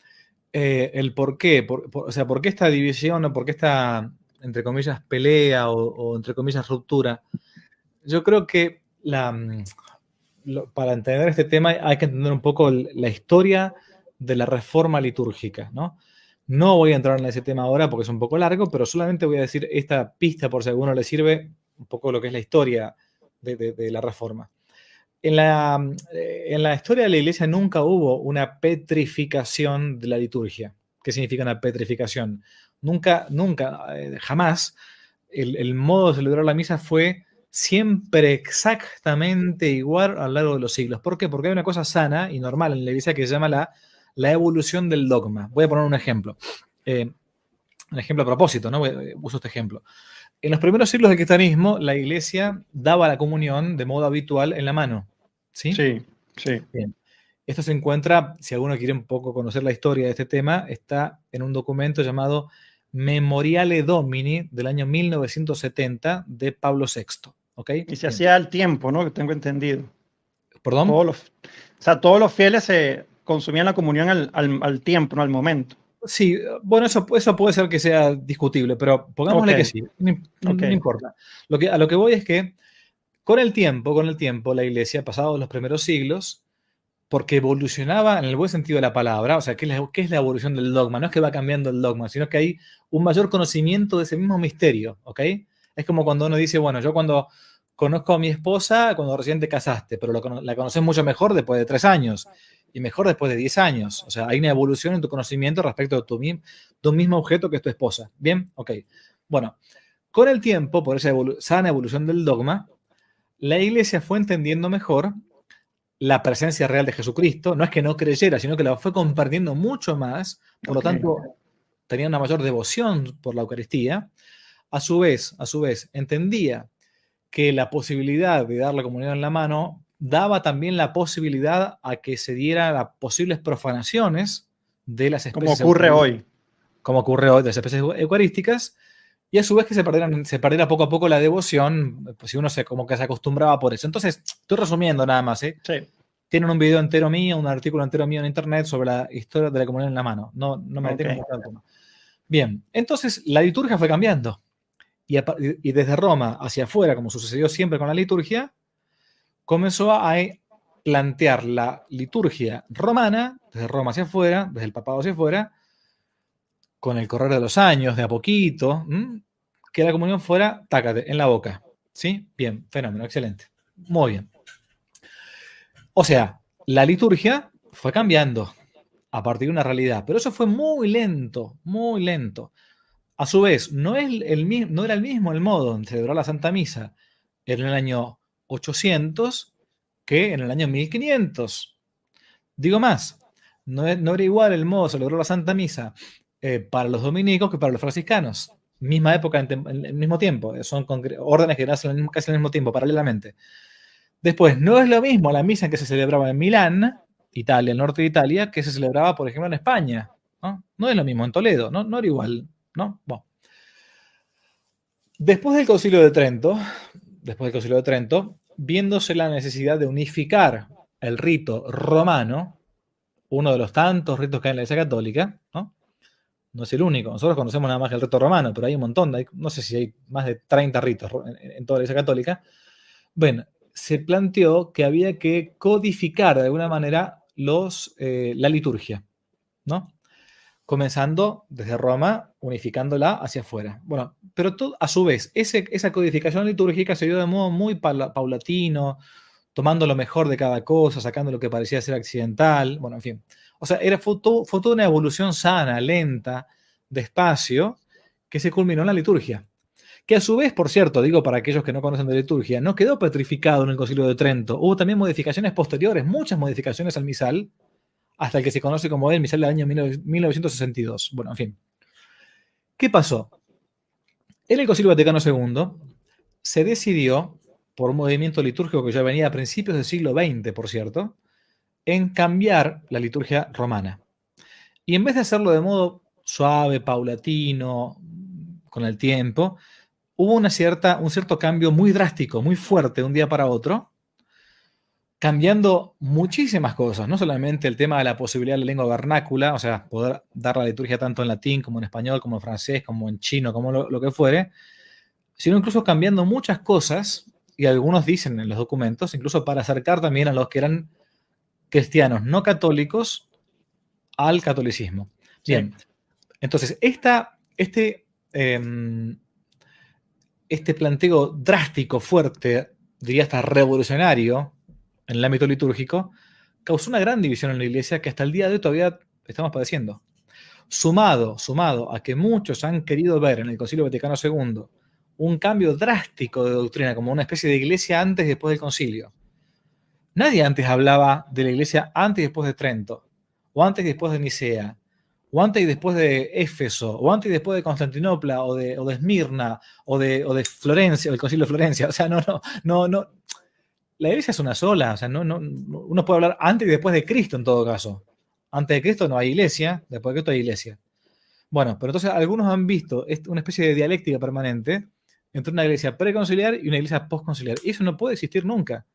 El por qué, o sea, ¿por qué esta división o por qué esta, entre comillas, pelea o entre comillas, ruptura? Yo creo que para entender este tema hay que entender un poco la historia de la reforma litúrgica, ¿no? No voy a entrar en ese tema ahora porque es un poco largo, pero solamente voy a decir esta pista por si a alguno le sirve un poco lo que es la historia de la reforma. En la historia de la Iglesia nunca hubo una petrificación de la liturgia. ¿Qué significa una petrificación? Nunca, jamás el modo de celebrar la misa fue siempre exactamente igual a lo largo de los siglos. ¿Por qué? Porque hay una cosa sana y normal en la Iglesia que se llama la evolución del dogma. Voy a poner un ejemplo. Un ejemplo a propósito, ¿no? Uso este ejemplo. En los primeros siglos del cristianismo, la Iglesia daba la comunión de modo habitual en la mano. ¿Sí? Sí, sí. Bien. Esto se encuentra, si alguno quiere un poco conocer la historia de este tema, está en un documento llamado Memoriale Domini del año 1970 de Pablo VI. ¿Okay? Y se hacía al tiempo, ¿no? Que tengo entendido. ¿Perdón? Todos los fieles se consumían la comunión al tiempo, no al momento. Sí, bueno, eso puede ser que sea discutible, pero pongámosle que sí, no importa. A lo que voy es que con el tiempo, la Iglesia, pasados los primeros siglos, porque evolucionaba en el buen sentido de la palabra, o sea, ¿qué es la evolución del dogma? No es que va cambiando el dogma, sino que hay un mayor conocimiento de ese mismo misterio, ¿ok? Es como cuando uno dice, bueno, yo cuando conozco a mi esposa, cuando recién te casaste, pero la conoces mucho mejor después de 3 años. Y mejor después de 10 años. O sea, hay una evolución en tu conocimiento respecto de tu mismo objeto que es tu esposa. ¿Bien? Ok. Bueno, con el tiempo, por esa sana evolución del dogma, la Iglesia fue entendiendo mejor la presencia real de Jesucristo. No es que no creyera, sino que la fue compartiendo mucho más. Por lo tanto, tenía una mayor devoción por la Eucaristía. A su vez, entendía que la posibilidad de dar la comunión en la mano daba también la posibilidad a que se dieran las posibles profanaciones de las especies. Como ocurre hoy. De las especies eucarísticas, y a su vez que se perdiera poco a poco la devoción, pues si uno como que se acostumbraba por eso. Entonces, estoy resumiendo nada más, ¿eh? Sí. Tienen un video entero mío, un artículo entero mío en internet sobre la historia de la comunión en la mano. No me detengo mucho en el tema. Bien, entonces la liturgia fue cambiando. Y desde Roma hacia afuera, como sucedió siempre con la liturgia, comenzó a plantear la liturgia romana, desde Roma hacia afuera, desde el papado hacia afuera, con el correr de los años, de a poquito, que la comunión fuera, tácate, en la boca. ¿Sí? Bien, fenómeno, excelente. Muy bien. O sea, la liturgia fue cambiando a partir de una realidad, pero eso fue muy lento, muy lento. A su vez, no era el mismo el modo en celebrar la Santa Misa en el año 800 que en el año 1500. Digo más, no era igual el modo de celebrar la Santa Misa para los dominicos que para los franciscanos. Misma época, en el mismo tiempo. Son órdenes que nacen casi al mismo tiempo, paralelamente. Después, no es lo mismo la misa que se celebraba en Milán, Italia, el norte de Italia, que se celebraba, por ejemplo, en España. No es lo mismo en Toledo, no era igual. ¿No? Bueno. Después del Concilio de Trento, viéndose la necesidad de unificar el rito romano, uno de los tantos ritos que hay en la Iglesia Católica, no es el único, nosotros conocemos nada más que el rito romano, pero hay un montón, no sé si hay más de 30 ritos en toda la Iglesia Católica. Bueno, se planteó que había que codificar de alguna manera la liturgia, ¿no? Comenzando desde Roma, unificándola hacia afuera. Bueno, pero a su vez, esa codificación litúrgica se dio de modo muy paulatino, tomando lo mejor de cada cosa, sacando lo que parecía ser accidental, bueno, en fin. O sea, fue toda una evolución sana, lenta, despacio, que se culminó en la liturgia. Que a su vez, por cierto, digo para aquellos que no conocen de liturgia, no quedó petrificado en el Concilio de Trento. Hubo también modificaciones posteriores, muchas modificaciones al misal, hasta el que se conoce como el misal del año 1962. Bueno, en fin. ¿Qué pasó? En el Concilio Vaticano II se decidió, por un movimiento litúrgico que ya venía a principios del siglo XX, por cierto, en cambiar la liturgia romana. Y en vez de hacerlo de modo suave, paulatino, con el tiempo, hubo un cierto cambio muy drástico, muy fuerte de un día para otro, cambiando muchísimas cosas, no solamente el tema de la posibilidad de la lengua vernácula, o sea, poder dar la liturgia tanto en latín como en español, como en francés, como en chino, como lo que fuere, sino incluso cambiando muchas cosas, y algunos dicen en los documentos, incluso para acercar también a los que eran cristianos no católicos al catolicismo. Bien, sí. Entonces, este planteo drástico, fuerte, diría hasta revolucionario, en el ámbito litúrgico, causó una gran división en la Iglesia que hasta el día de hoy todavía estamos padeciendo. Sumado a que muchos han querido ver en el Concilio Vaticano II un cambio drástico de doctrina, como una especie de iglesia antes y después del concilio. Nadie antes hablaba de la iglesia antes y después de Trento, o antes y después de Nicea, o antes y después de Éfeso, o antes y después de Constantinopla, o de Esmirna, o de Florencia, o el Concilio de Florencia. O sea, no. La iglesia es una sola, o sea, uno puede hablar antes y después de Cristo en todo caso. Antes de Cristo no hay iglesia, después de Cristo hay iglesia. Bueno, pero entonces algunos han visto una especie de dialéctica permanente entre una iglesia preconciliar y una iglesia postconciliar. Y eso no puede existir nunca.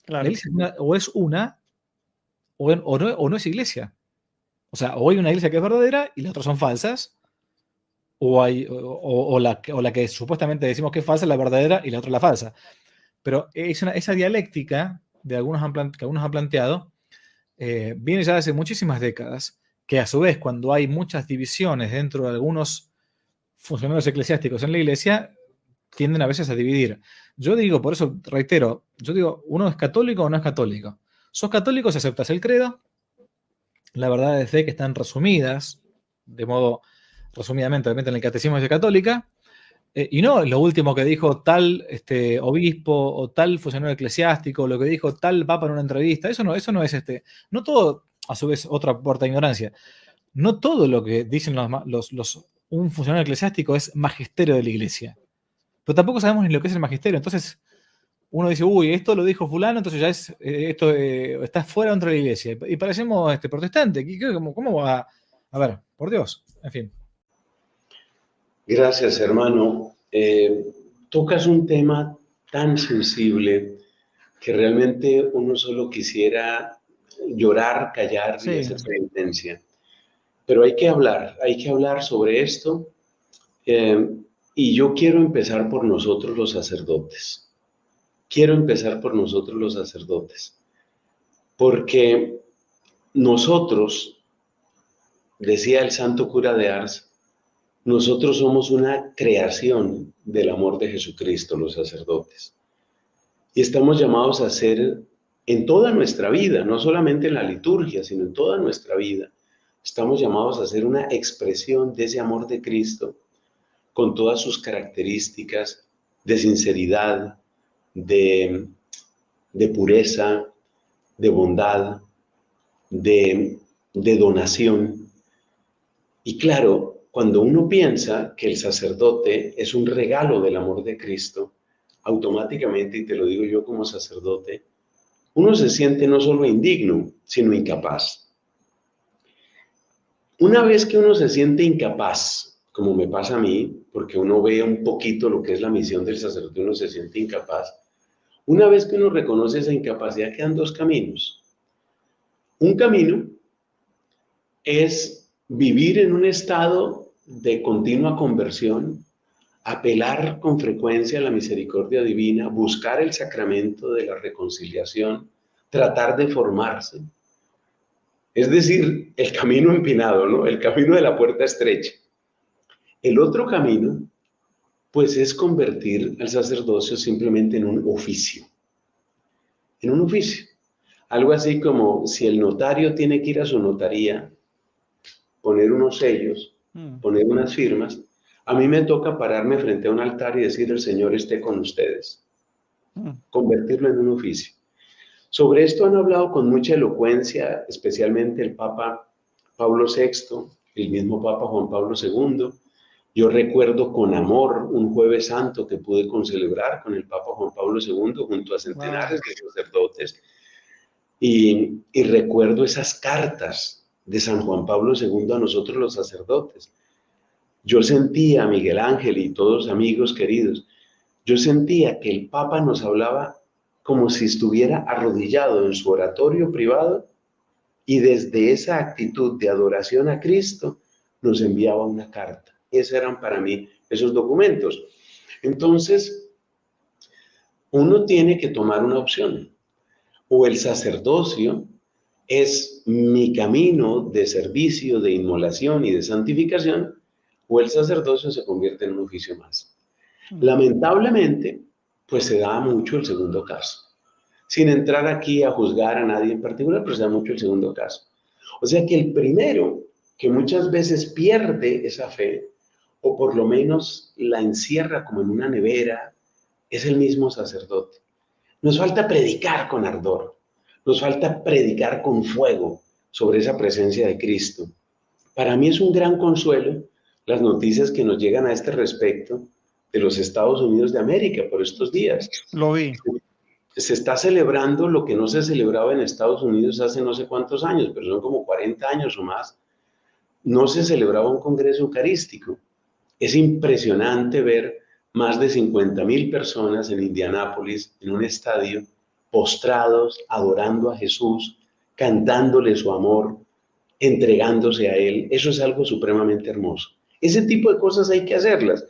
Claro. La iglesia o es una, o no es iglesia. O sea, o hay una iglesia que es verdadera y las otras son falsas, o la que supuestamente decimos que es falsa es la verdadera y la otra es la falsa. Pero esa dialéctica que algunos han planteado viene ya hace muchísimas décadas, que a su vez cuando hay muchas divisiones dentro de algunos funcionarios eclesiásticos en la iglesia, tienden a veces a dividir. Yo digo, por eso reitero, ¿uno es católico o no es católico? ¿Sos católico si aceptas el credo? La verdad es que están resumidas, de modo resumidamente, obviamente en el Catecismo de la Católica, y no lo último que dijo tal obispo o tal funcionario eclesiástico, lo que dijo tal papa en una entrevista, eso no es no todo, a su vez, otra puerta de ignorancia, no todo lo que dicen un funcionario eclesiástico es magisterio de la iglesia, pero tampoco sabemos ni lo que es el magisterio. Entonces uno dice, uy, esto lo dijo fulano, entonces ya está fuera dentro de la iglesia, y parecemos protestantes. ¿Cómo va? A ver, por Dios, en fin. Gracias, hermano. Tocas un tema tan sensible que realmente uno solo quisiera llorar, callar y Sí. hacer penitencia. Pero hay que hablar sobre esto. Y yo quiero empezar por nosotros los sacerdotes. Quiero empezar por nosotros los sacerdotes. Porque nosotros, decía el santo cura de Ars, nosotros somos una creación del amor de Jesucristo, los sacerdotes. Y estamos llamados a ser en toda nuestra vida, no solamente en la liturgia, sino en toda nuestra vida. Estamos llamados a ser una expresión de ese amor de Cristo, con todas sus características de sinceridad, de pureza, de bondad, de donación. Y claro, cuando uno piensa que el sacerdote es un regalo del amor de Cristo, automáticamente, y te lo digo yo como sacerdote, uno se siente no solo indigno, sino incapaz. Una vez que uno se siente incapaz, como me pasa a mí, porque uno ve un poquito lo que es la misión del sacerdote, uno se siente incapaz. Una vez que uno reconoce esa incapacidad, quedan dos caminos. Un camino es vivir en un estado de continua conversión, apelar con frecuencia a la misericordia divina, buscar el sacramento de la reconciliación, tratar de formarse. Es decir, el camino empinado, ¿no? El camino de la puerta estrecha. El otro camino, pues, es convertir al sacerdocio simplemente en un oficio. En un oficio. Algo así como si el notario tiene que ir a su notaría, poner unos sellos, poner unas firmas, a mí me toca pararme frente a un altar y decir: el Señor esté con ustedes. Convertirlo en un oficio. Sobre esto han hablado con mucha elocuencia, especialmente el Papa Pablo VI, el mismo Papa Juan Pablo II. Yo recuerdo con amor un Jueves Santo que pude concelebrar con el Papa Juan Pablo II junto a centenares de sacerdotes. Y recuerdo esas cartas de San Juan Pablo II a nosotros los sacerdotes. Yo sentía, Miguel Ángel y todos amigos queridos, yo sentía que el Papa nos hablaba como si estuviera arrodillado en su oratorio privado y desde esa actitud de adoración a Cristo nos enviaba una carta. Esos eran para mí esos documentos. Entonces, uno tiene que tomar una opción. O el sacerdocio es mi camino de servicio, de inmolación y de santificación, o el sacerdocio se convierte en un oficio más. Lamentablemente, pues se da mucho el segundo caso. Sin entrar aquí a juzgar a nadie en particular, pero se da mucho el segundo caso. O sea que el primero, que muchas veces pierde esa fe, o por lo menos la encierra como en una nevera, es el mismo sacerdote. Nos falta predicar con ardor, nos falta predicar con fuego sobre esa presencia de Cristo. Para mí es un gran consuelo las noticias que nos llegan a este respecto de los Estados Unidos de América por estos días. Lo vi. Se está celebrando lo que no se celebraba en Estados Unidos hace no sé cuántos años, pero son como 40 años o más. No se celebraba un congreso eucarístico. Es impresionante ver más de 50,000 personas en Indianápolis, en un estadio, postrados, adorando a Jesús, cantándole su amor, entregándose a Él. Eso es algo supremamente hermoso. Ese tipo de cosas hay que hacerlas.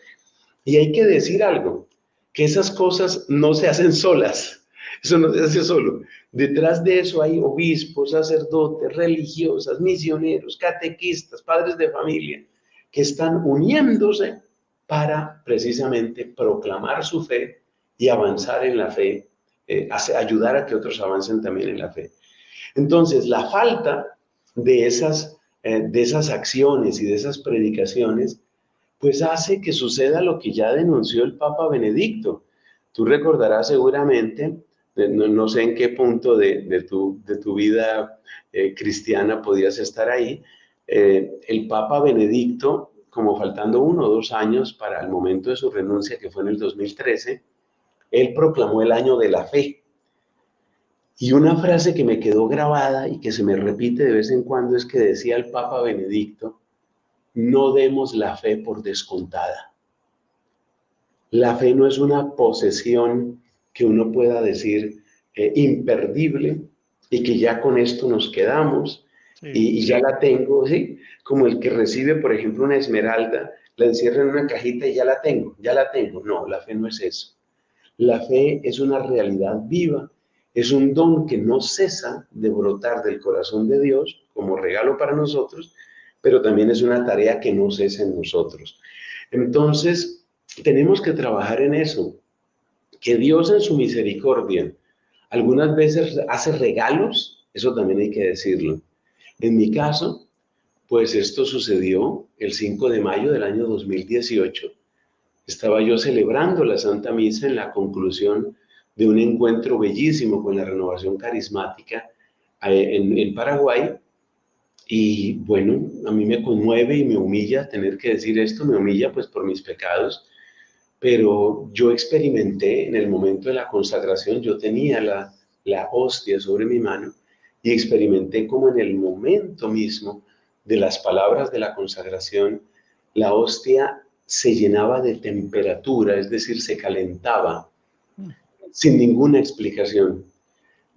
Y hay que decir algo, que esas cosas no se hacen solas. Eso no se hace solo. Detrás de eso hay obispos, sacerdotes, religiosas, misioneros, catequistas, padres de familia, que están uniéndose para precisamente proclamar su fe y avanzar en la fe, ayudar a que otros avancen también en la fe. Entonces, la falta de esas acciones y de esas predicaciones, pues hace que suceda lo que ya denunció el Papa Benedicto. Tú recordarás seguramente, no sé en qué punto de tu vida cristiana podías estar ahí, el Papa Benedicto, como faltando 1 o 2 años para el momento de su renuncia, que fue en el 2013, él proclamó el año de la fe. Y una frase que me quedó grabada y que se me repite de vez en cuando es que decía el Papa Benedicto: no demos la fe por descontada. La fe no es una posesión que uno pueda decir imperdible, y que ya con esto nos quedamos Sí. y ya la tengo, ¿sí? Como el que recibe, por ejemplo, una esmeralda, la encierra en una cajita y ya la tengo, ya la tengo. No, la fe no es eso. La fe es una realidad viva, es un don que no cesa de brotar del corazón de Dios como regalo para nosotros, pero también es una tarea que no cesa en nosotros. Entonces, tenemos que trabajar en eso, que Dios en su misericordia algunas veces hace regalos, eso también hay que decirlo. En mi caso, pues esto sucedió el 5 de mayo del año 2018. Estaba yo celebrando la Santa Misa en la conclusión de un encuentro bellísimo con la Renovación Carismática en Paraguay. Y bueno, a mí me conmueve y me humilla tener que decir esto, me humilla pues por mis pecados, pero yo experimenté en el momento de la consagración, yo tenía la hostia sobre mi mano y experimenté como en el momento mismo de las palabras de la consagración, la hostia se llenaba de temperatura, es decir, se calentaba sin ninguna explicación.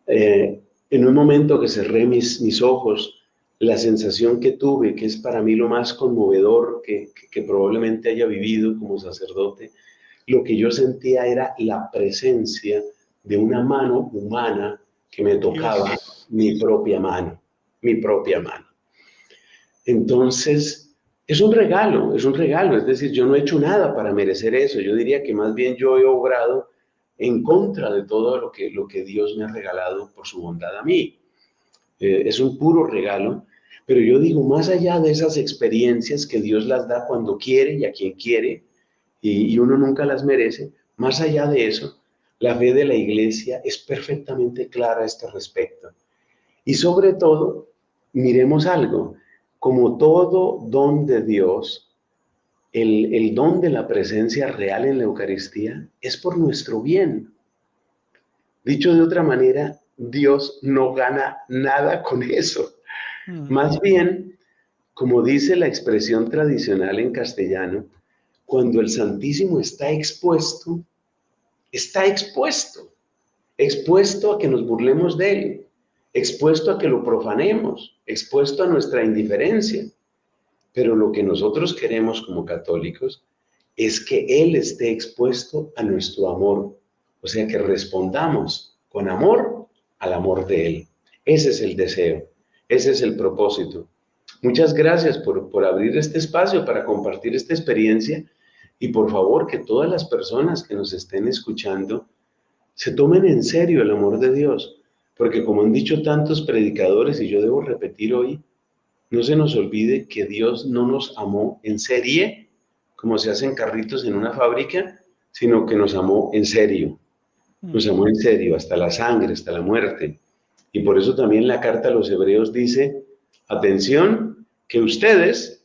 En un momento que cerré mis ojos, la sensación que tuve, que es para mí lo más conmovedor que probablemente haya vivido como sacerdote, lo que yo sentía era la presencia de una mano humana que me tocaba mi propia mano, mi propia mano. Entonces, es un regalo, es decir, yo no he hecho nada para merecer eso, yo diría que más bien yo he obrado en contra de todo lo que Dios me ha regalado por su bondad a mí. Es un puro regalo, pero yo digo, más allá de esas experiencias que Dios las da cuando quiere y a quien quiere, y uno nunca las merece, más allá de eso, la fe de la Iglesia es perfectamente clara a este respecto. Y sobre todo, miremos algo, como todo don de Dios, el don de la presencia real en la Eucaristía es por nuestro bien. Dicho de otra manera, Dios no gana nada con eso. Más bien, como dice la expresión tradicional en castellano, cuando el Santísimo está expuesto a que nos burlemos de él, expuesto a que lo profanemos, expuesto a nuestra indiferencia. Pero lo que nosotros queremos como católicos es que él esté expuesto a nuestro amor, o sea, que respondamos con amor al amor de él. Ese es el deseo, ese es el propósito. Muchas gracias por abrir este espacio para compartir esta experiencia y por favor que todas las personas que nos estén escuchando se tomen en serio el amor de Dios, porque como han dicho tantos predicadores y yo debo repetir hoy, no se nos olvide que Dios no nos amó en serie, como se hacen carritos en una fábrica, sino que nos amó en serio. Nos amó en serio, hasta la sangre, hasta la muerte. Y por eso también la carta a los Hebreos dice, atención, que ustedes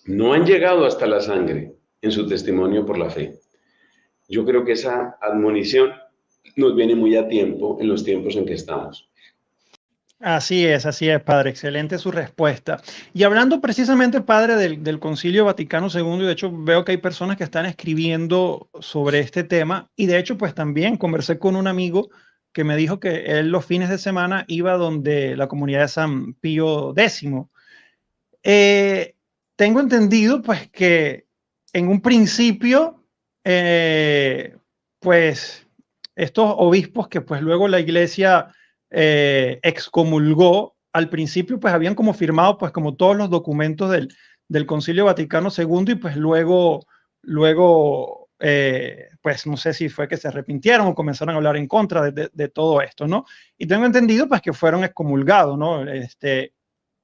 no han llegado hasta la sangre en su testimonio por la fe. Yo creo que esa admonición nos viene muy a tiempo en los tiempos en que estamos. Así es, padre. Excelente su respuesta. Y hablando precisamente, padre, del Concilio Vaticano II, y de hecho veo que hay personas que están escribiendo sobre este tema, y de hecho pues también conversé con un amigo que me dijo que él los fines de semana iba donde la comunidad de San Pío X. Tengo entendido pues que en un principio pues estos obispos que pues luego la iglesia excomulgó, al principio pues habían como firmado pues como todos los documentos del Concilio Vaticano II y pues luego pues no sé si fue que se arrepintieron o comenzaron a hablar en contra de todo esto, ¿no? Y tengo entendido pues que fueron excomulgados, ¿no?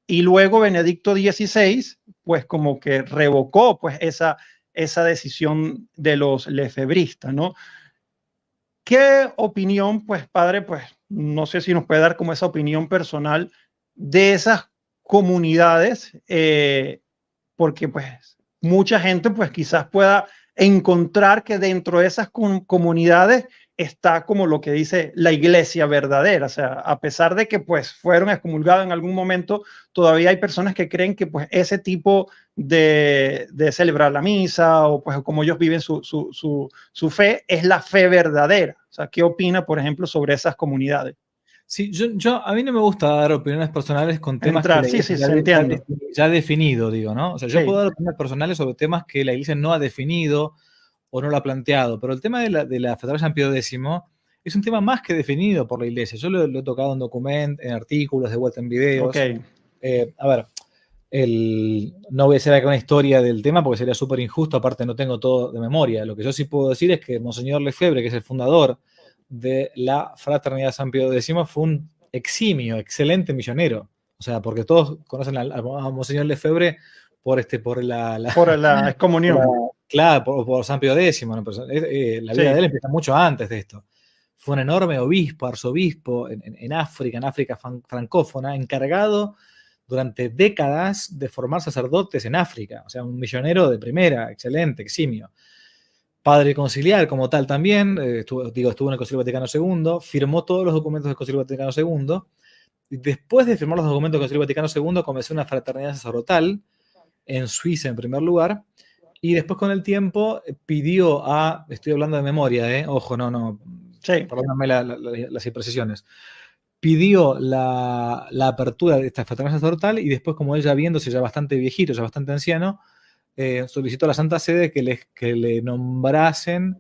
Y luego Benedicto XVI pues como que revocó pues esa decisión de los lefebristas, ¿no? ¿Qué opinión, pues, padre, pues, no sé si nos puede dar como esa opinión personal de esas comunidades? Porque, pues, mucha gente, pues, quizás pueda encontrar que dentro de esas comunidades está como lo que dice la iglesia verdadera. O sea, a pesar de que, pues, fueron excomulgados en algún momento, todavía hay personas que creen que, pues, ese tipo de celebrar la misa o, pues, como ellos viven su fe es la fe verdadera. O sea, ¿qué opina, por ejemplo, sobre esas comunidades? Sí, a mí no me gusta dar opiniones personales con temas que la Sí, Iglesia se entiende. ya ha definido, digo, ¿no? O sea, yo Sí, puedo dar opiniones personales sobre temas que la Iglesia no ha definido o no lo ha planteado, pero el tema de la Fraternidad San Pío X es un tema más que definido por la Iglesia. Yo lo he tocado en documentos, en artículos, de vuelta en ok. videos. A ver, no voy a hacer acá una historia del tema porque sería súper injusto, aparte no tengo todo de memoria. Lo que yo sí puedo decir es que Monseñor Lefebvre, que es el fundador de la Fraternidad San Pío X, fue un eximio, excelente misionero. O sea, porque todos conocen a Monseñor Lefebvre por Por la excomunión. claro, por San Pío X. ¿No? La vida Sí. de él empieza mucho antes de esto. Fue un enorme obispo, arzobispo en África francófona, encargado durante décadas de formar sacerdotes en África. O sea, un misionero de primera, excelente, eximio. Padre conciliar como tal también, estuvo en el Concilio Vaticano II, firmó todos los documentos del Concilio Vaticano II, y después de firmar los documentos del Concilio Vaticano II comenzó una fraternidad sacerdotal en Suiza en primer lugar, y después con el tiempo pidió estoy hablando de memoria, ojo, Sí. perdóname las imprecisiones, pidió la apertura de esta fraternidad sacerdotal y después, como él ya viéndose ya bastante viejito, ya bastante anciano, solicitó a la Santa Sede que le nombrasen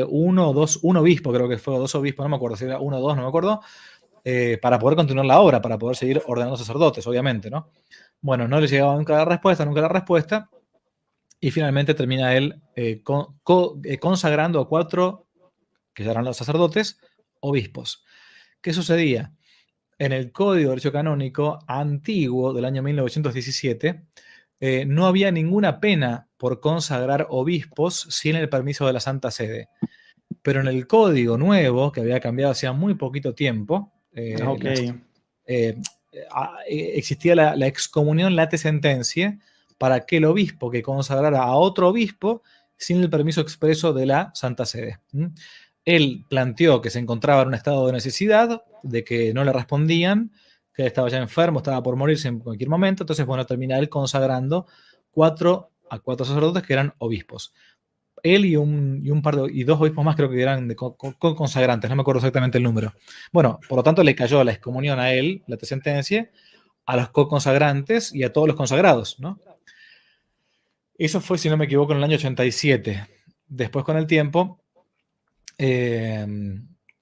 un obispo, creo que fue, o dos obispos, no me acuerdo si era uno o dos, no me acuerdo, para poder continuar la obra, para poder seguir ordenando sacerdotes, obviamente, ¿no? Bueno, no le llegaba nunca la respuesta, y finalmente termina él consagrando a 4, que ya eran los sacerdotes, obispos. ¿Qué sucedía? En el Código de Derecho Canónico antiguo del año 1917, no había ninguna pena por consagrar obispos sin el permiso de la Santa Sede. Pero en el Código Nuevo, que había cambiado hacía muy poquito tiempo, Ok. existía la excomunión late sentencia para aquel obispo que consagrara a otro obispo sin el permiso expreso de la Santa Sede. Él planteó que se encontraba en un estado de necesidad, de que no le respondían, que estaba ya enfermo, estaba por morirse en cualquier momento, entonces, bueno, termina él consagrando a cuatro sacerdotes que eran obispos. Él y dos obispos más creo que eran consagrantes, no me acuerdo exactamente el número. Bueno, por lo tanto le cayó la excomunión a él, la sentencia, a los co-consagrantes y a todos los consagrados, ¿no? Eso fue, si no me equivoco, en el año 87. Después, con el tiempo,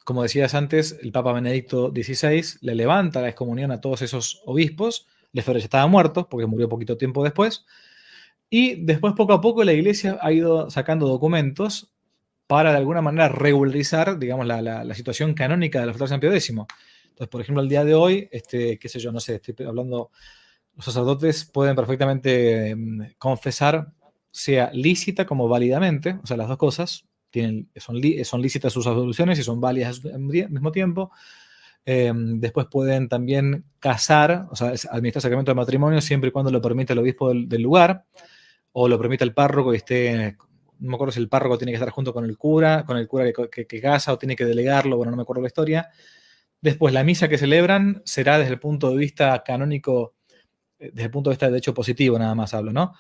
como decías antes, el Papa Benedicto XVI le levanta la excomunión a todos esos obispos. Lefebvre ya estaba muerto, porque murió poquito tiempo después. Y después, poco a poco, la Iglesia ha ido sacando documentos para, de alguna manera, regularizar, digamos, la situación canónica de la Fraternidad San Pío X. Entonces, por ejemplo, al día de hoy, qué sé yo, no sé, estoy hablando, los sacerdotes pueden perfectamente confesar, sea lícita como válidamente, o sea, las dos cosas, son lícitas sus absoluciones y son válidas al mismo tiempo. Después pueden también casar, o sea, administrar sacramento de matrimonio siempre y cuando lo permite el obispo del lugar, o lo permite el párroco y no me acuerdo si el párroco tiene que estar junto con el cura que casa, o tiene que delegarlo, bueno, no me acuerdo la historia. Después, la misa que celebran será desde el punto de vista canónico, desde el punto de vista de hecho positivo, nada más hablo, ¿no?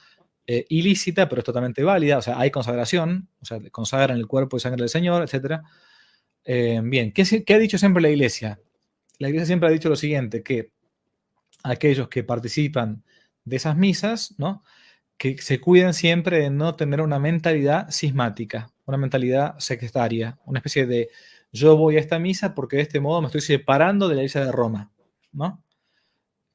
Ilícita, pero es totalmente válida, o sea, hay consagración, o sea, consagran el cuerpo y sangre del Señor, etc. Bien, ¿qué ha dicho siempre la Iglesia? La Iglesia siempre ha dicho lo siguiente, que aquellos que participan de esas misas, ¿no?, que se cuiden siempre de no tener una mentalidad cismática, una mentalidad sectaria, una especie de yo voy a esta misa porque de este modo me estoy separando de la Iglesia de Roma, ¿no?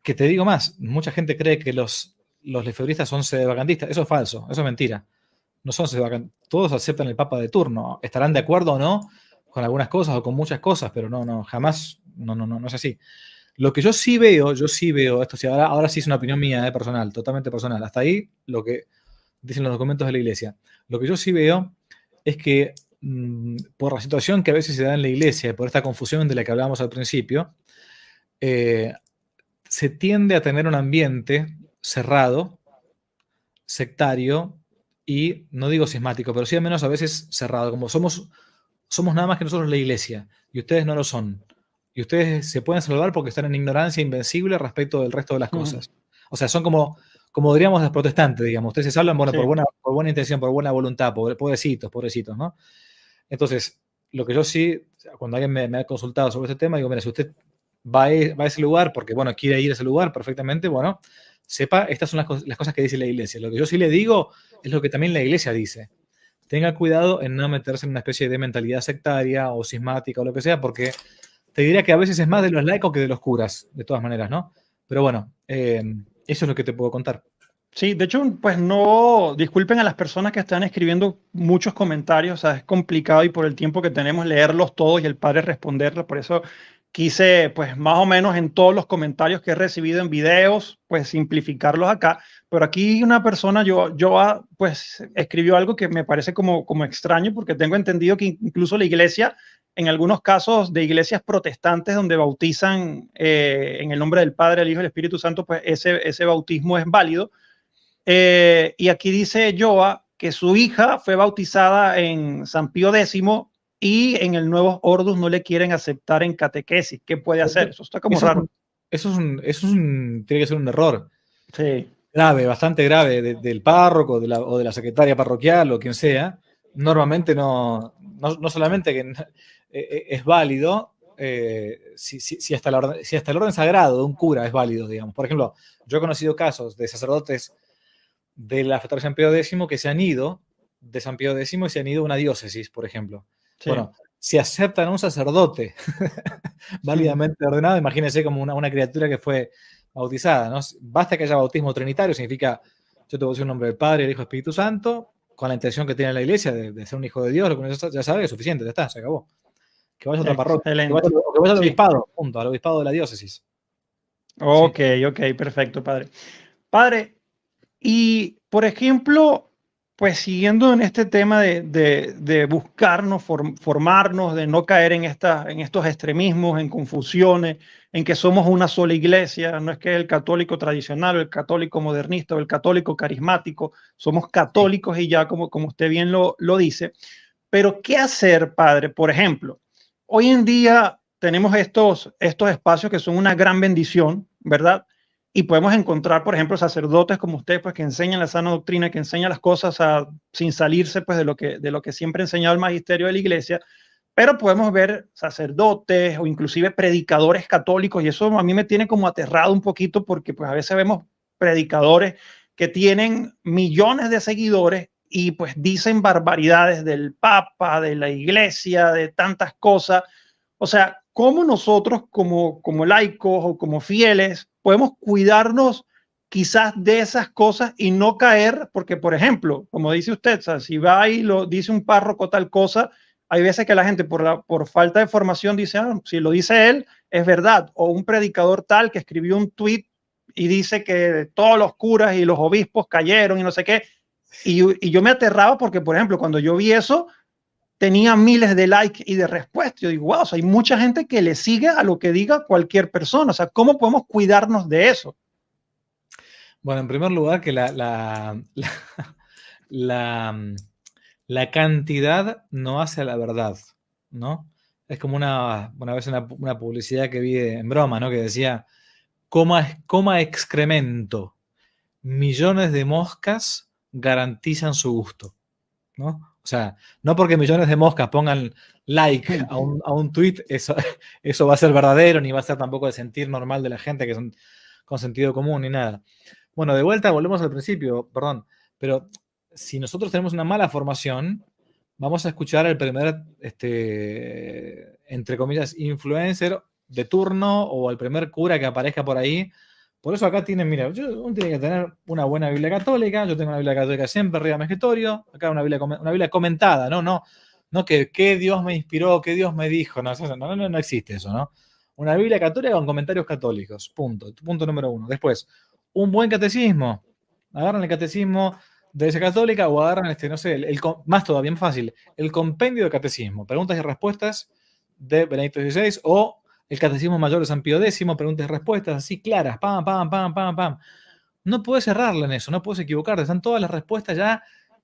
Que te digo más, mucha gente cree que los lefebristas son sedevacantistas, eso es falso, eso es mentira. No son sedevacantistas, todos aceptan el Papa de turno, estarán de acuerdo o no con algunas cosas o con muchas cosas, pero no, jamás, no es así. Lo que yo sí veo, esto sí, ahora sí es una opinión mía, personal, totalmente personal. Hasta ahí lo que dicen los documentos de la Iglesia. Lo que yo sí veo es que por la situación que a veces se da en la Iglesia, por esta confusión de la que hablábamos al principio, se tiende a tener un ambiente cerrado, sectario y, no digo cismático, pero sí al menos a veces cerrado, como somos nada más que nosotros la Iglesia y ustedes no lo son. Y ustedes se pueden salvar porque están en ignorancia invencible respecto del resto de las cosas. O sea, son como diríamos los protestantes, digamos. Ustedes se salvan, bueno, sí, por buena intención, por buena voluntad, pobrecitos, ¿no? Entonces, lo que yo sí, cuando alguien me ha consultado sobre ese tema, digo, mira, si usted va a ese lugar porque, bueno, quiere ir a ese lugar perfectamente, bueno, sepa, estas son las cosas que dice la iglesia. Lo que yo sí le digo es lo que también la iglesia dice. Tenga cuidado en no meterse en una especie de mentalidad sectaria o cismática o lo que sea, porque te diría que a veces es más de los laicos que de los curas, de todas maneras, ¿no? Pero bueno, eso es lo que te puedo contar. Sí, de hecho, pues no, disculpen a las personas que están escribiendo muchos comentarios, o sea, es complicado y por el tiempo que tenemos leerlos todos y el padre responderlos, por eso quise, pues más o menos en todos los comentarios que he recibido en videos, pues simplificarlos acá, pero aquí una persona, pues escribió algo que me parece como extraño, porque tengo entendido que incluso la iglesia, en algunos casos de iglesias protestantes donde bautizan en el nombre del Padre, el Hijo y el Espíritu Santo, pues ese bautismo es válido. Y aquí dice Joa que su hija fue bautizada en San Pío X y en el Nuevo Ordus no le quieren aceptar en catequesis. ¿Qué puede hacer? Eso está como raro. Tiene que ser un error. Sí. Grave, bastante grave, del párroco o de la secretaria parroquial o quien sea. Normalmente no solamente que es válido, si hasta el orden sagrado de un cura es válido, digamos. Por ejemplo, yo he conocido casos de sacerdotes de la Fraternidad San Pío X que se han ido de San Pío X y se han ido a una diócesis, por ejemplo. Sí. Bueno, si aceptan a un sacerdote válidamente ordenado, imagínense como una criatura que fue bautizada, ¿no? Basta que haya bautismo trinitario, significa yo te bautizo en nombre del Padre, del Hijo y del Espíritu Santo, con la intención que tiene la iglesia de ser un hijo de Dios, lo que ya sabe es suficiente, ya está, se acabó. Que vaya a otra parroquia, que vaya al obispado, punto, al obispado de la diócesis. Ok, sí. Ok, perfecto, padre. Padre, y por ejemplo, pues siguiendo en este tema de buscarnos, formarnos, de no caer en estos extremismos, en confusiones, en que somos una sola iglesia, no es que el católico tradicional, o el católico modernista, o el católico carismático, somos católicos y ya como usted bien lo dice. Pero ¿qué hacer, padre? Por ejemplo, hoy en día tenemos estos espacios que son una gran bendición, ¿verdad? Y podemos encontrar, por ejemplo, sacerdotes como usted, pues que enseñan la sana doctrina, que enseñan las cosas sin salirse pues, de lo que siempre ha enseñado el magisterio de la iglesia, pero podemos ver sacerdotes o inclusive predicadores católicos, y eso a mí me tiene como aterrado un poquito porque pues a veces vemos predicadores que tienen millones de seguidores y pues dicen barbaridades del Papa, de la iglesia, de tantas cosas. O sea, ¿cómo nosotros como laicos o como fieles podemos cuidarnos quizás de esas cosas y no caer? Porque, por ejemplo, como dice usted, o sea, si va y lo dice un párroco tal cosa, hay veces que la gente por falta de formación dice, si lo dice él, es verdad. O un predicador tal que escribió un tweet y dice que todos los curas y los obispos cayeron y no sé qué. Y yo me aterraba porque, por ejemplo, cuando yo vi eso, tenía miles de likes y de respuestas. Yo digo, wow, o sea, hay mucha gente que le sigue a lo que diga cualquier persona. O sea, ¿cómo podemos cuidarnos de eso? Bueno, en primer lugar, que la cantidad no hace a la verdad, ¿no? Es como una vez una publicidad que vi en broma, ¿no? Que decía, coma excremento, millones de moscas garantizan su gusto, ¿no? O sea, no porque millones de moscas pongan like a un tweet, eso va a ser verdadero, ni va a ser tampoco el sentir normal de la gente que son con sentido común, ni nada. Bueno, de vuelta, volvemos al principio, perdón, pero si nosotros tenemos una mala formación, vamos a escuchar al primer, entre comillas, influencer de turno o al primer cura que aparezca por ahí. Por eso acá tienen, mira, uno tiene que tener una buena Biblia católica, yo tengo una Biblia católica siempre arriba de mi escritorio, acá una Biblia comentada, no que Dios me inspiró, que Dios me dijo, no existe eso, ¿no? Una Biblia católica con comentarios católicos, punto número uno. Después, un buen catecismo, agarran el catecismo de esa católica o agarran, no sé, más todavía, más fácil, el compendio de catecismo, preguntas y respuestas de Benedicto XVI o el Catecismo Mayor de San Pío X, preguntas y respuestas así claras, pam, pam, pam, pam, pam. No puedes errarle en eso, no puedes equivocarte, están todas las respuestas ya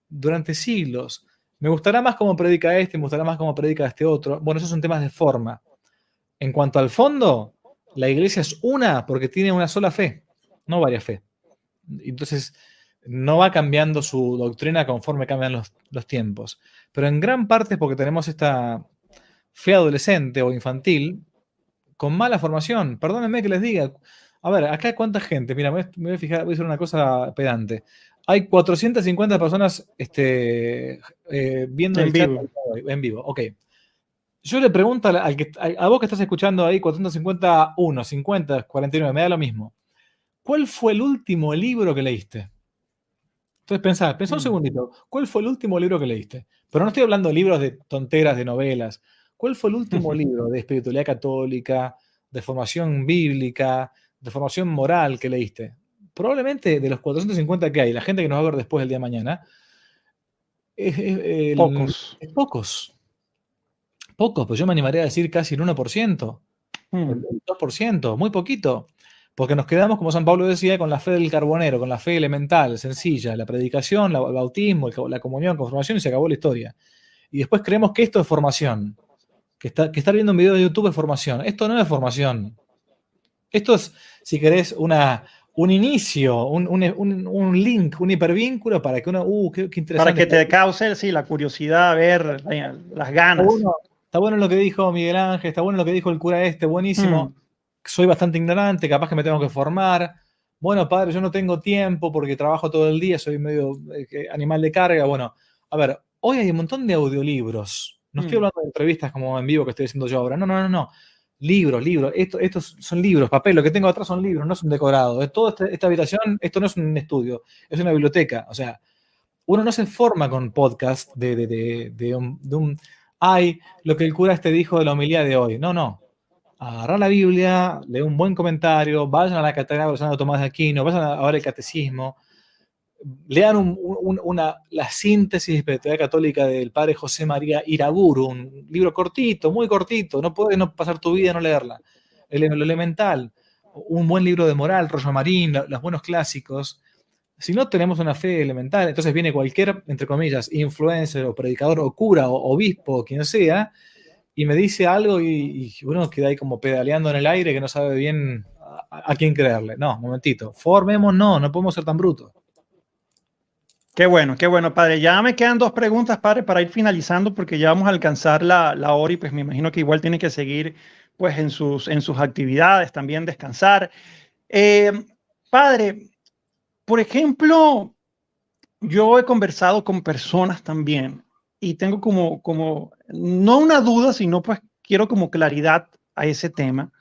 durante siglos. Me gustará más cómo predica este, me gustará más cómo predica este otro. Bueno, esos son temas de forma. En cuanto al fondo, la iglesia es una porque tiene una sola fe, no varias fe. Entonces, no va cambiando su doctrina conforme cambian los tiempos. Pero en gran parte es porque tenemos esta fe adolescente o infantil con mala formación. Perdónenme que les diga. A ver, acá cuánta gente. Mira, me voy a fijar, voy a hacer una cosa pedante. Hay 450 personas viendo En el chat vivo. en vivo. Ok. Yo le pregunto a vos que estás escuchando ahí, 451, 50, 49, me da lo mismo. ¿Cuál fue el último libro que leíste? Entonces pensá un segundito. ¿Cuál fue el último libro que leíste? Pero no estoy hablando de libros de tonteras, de novelas. ¿Cuál fue el último libro de espiritualidad católica, de formación bíblica, de formación moral que leíste? Probablemente de los 450 que hay, la gente que nos va a ver después del día de mañana, Pocos. pocos. Pocos, pues yo me animaría a decir casi el 1%, el 2%, muy poquito. Porque nos quedamos, como San Pablo decía, con la fe del carbonero, con la fe elemental, sencilla, la predicación, el bautismo, la comunión, confirmación, y se acabó la historia. Y después creemos que esto es formación, que estar viendo un video de YouTube es formación. Esto no es formación. Esto es, si querés, un inicio, un link, un hipervínculo para que uno, qué interesante. Para que te cause, sí, la curiosidad, ver las ganas. Está bueno lo que dijo Miguel Ángel, está bueno lo que dijo el cura buenísimo. Soy bastante ignorante, capaz que me tengo que formar. Bueno, padre, yo no tengo tiempo porque trabajo todo el día, soy medio animal de carga. Bueno, a ver, hoy hay un montón de audiolibros. No estoy hablando de entrevistas como en vivo que estoy haciendo yo ahora. No. Libros. Estos son libros, papel. Lo que tengo atrás son libros, no es un decorado. Toda esta habitación, esto no es un estudio, es una biblioteca. O sea, uno no se forma con podcast de un ay, lo que el cura dijo de la homilía de hoy. No. Agarrar la Biblia, leer un buen comentario, vayan a la catedral de Santo Tomás de Aquino, vayan a ver el catecismo, lean la síntesis de espiritualidad católica del padre José María Iraburu, un libro cortito, muy cortito, no puedes no pasar tu vida y no leerla. Lo elemental, un buen libro de moral, Rollo Marín, los buenos clásicos. Si no tenemos una fe elemental, entonces viene cualquier, entre comillas, influencer o predicador o cura o obispo o quien sea, y me dice algo y uno queda ahí como pedaleando en el aire que no sabe bien a quién creerle. No, un momentito. Formémonos, no podemos ser tan brutos. Qué bueno, padre. Ya me quedan 2 preguntas, padre, para ir finalizando, porque ya vamos a alcanzar la hora y pues me imagino que igual tiene que seguir pues en sus actividades, también descansar. Padre, por ejemplo, yo he conversado con personas también y tengo como no una duda, sino pues quiero como claridad a ese tema,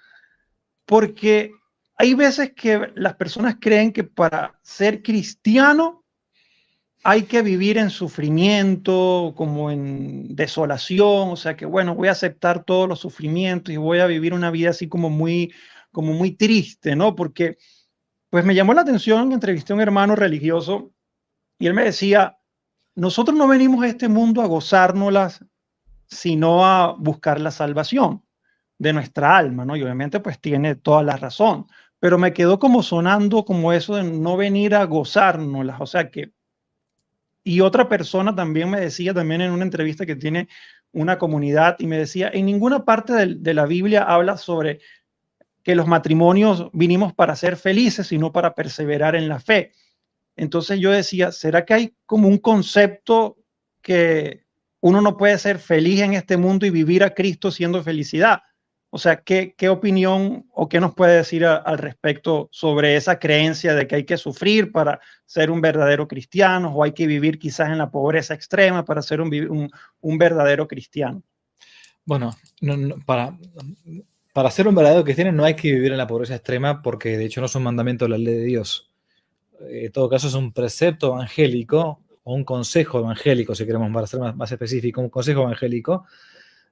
porque hay veces que las personas creen que para ser cristiano hay que vivir en sufrimiento, como en desolación, o sea que bueno, voy a aceptar todos los sufrimientos y voy a vivir una vida así como muy triste, ¿no? Porque pues me llamó la atención, entrevisté a un hermano religioso y él me decía, nosotros no venimos a este mundo a gozárnoslas, sino a buscar la salvación de nuestra alma, ¿no? Y obviamente pues tiene toda la razón, pero me quedó como sonando como eso de no venir a gozárnoslas, o sea que, y otra persona también me decía, también en una entrevista que tiene una comunidad, y me decía, en ninguna parte de la Biblia habla sobre que los matrimonios vinimos para ser felices, sino para perseverar en la fe. Entonces yo decía, ¿será que hay como un concepto que uno no puede ser feliz en este mundo y vivir a Cristo siendo felicidad? O sea, ¿qué opinión o qué nos puede decir al respecto sobre esa creencia de que hay que sufrir para ser un verdadero cristiano o hay que vivir quizás en la pobreza extrema para ser un verdadero cristiano? Bueno, para ser un verdadero cristiano no hay que vivir en la pobreza extrema porque de hecho no es un mandamiento de la ley de Dios. En todo caso es un precepto evangélico o un consejo evangélico, si queremos para ser más específico, un consejo evangélico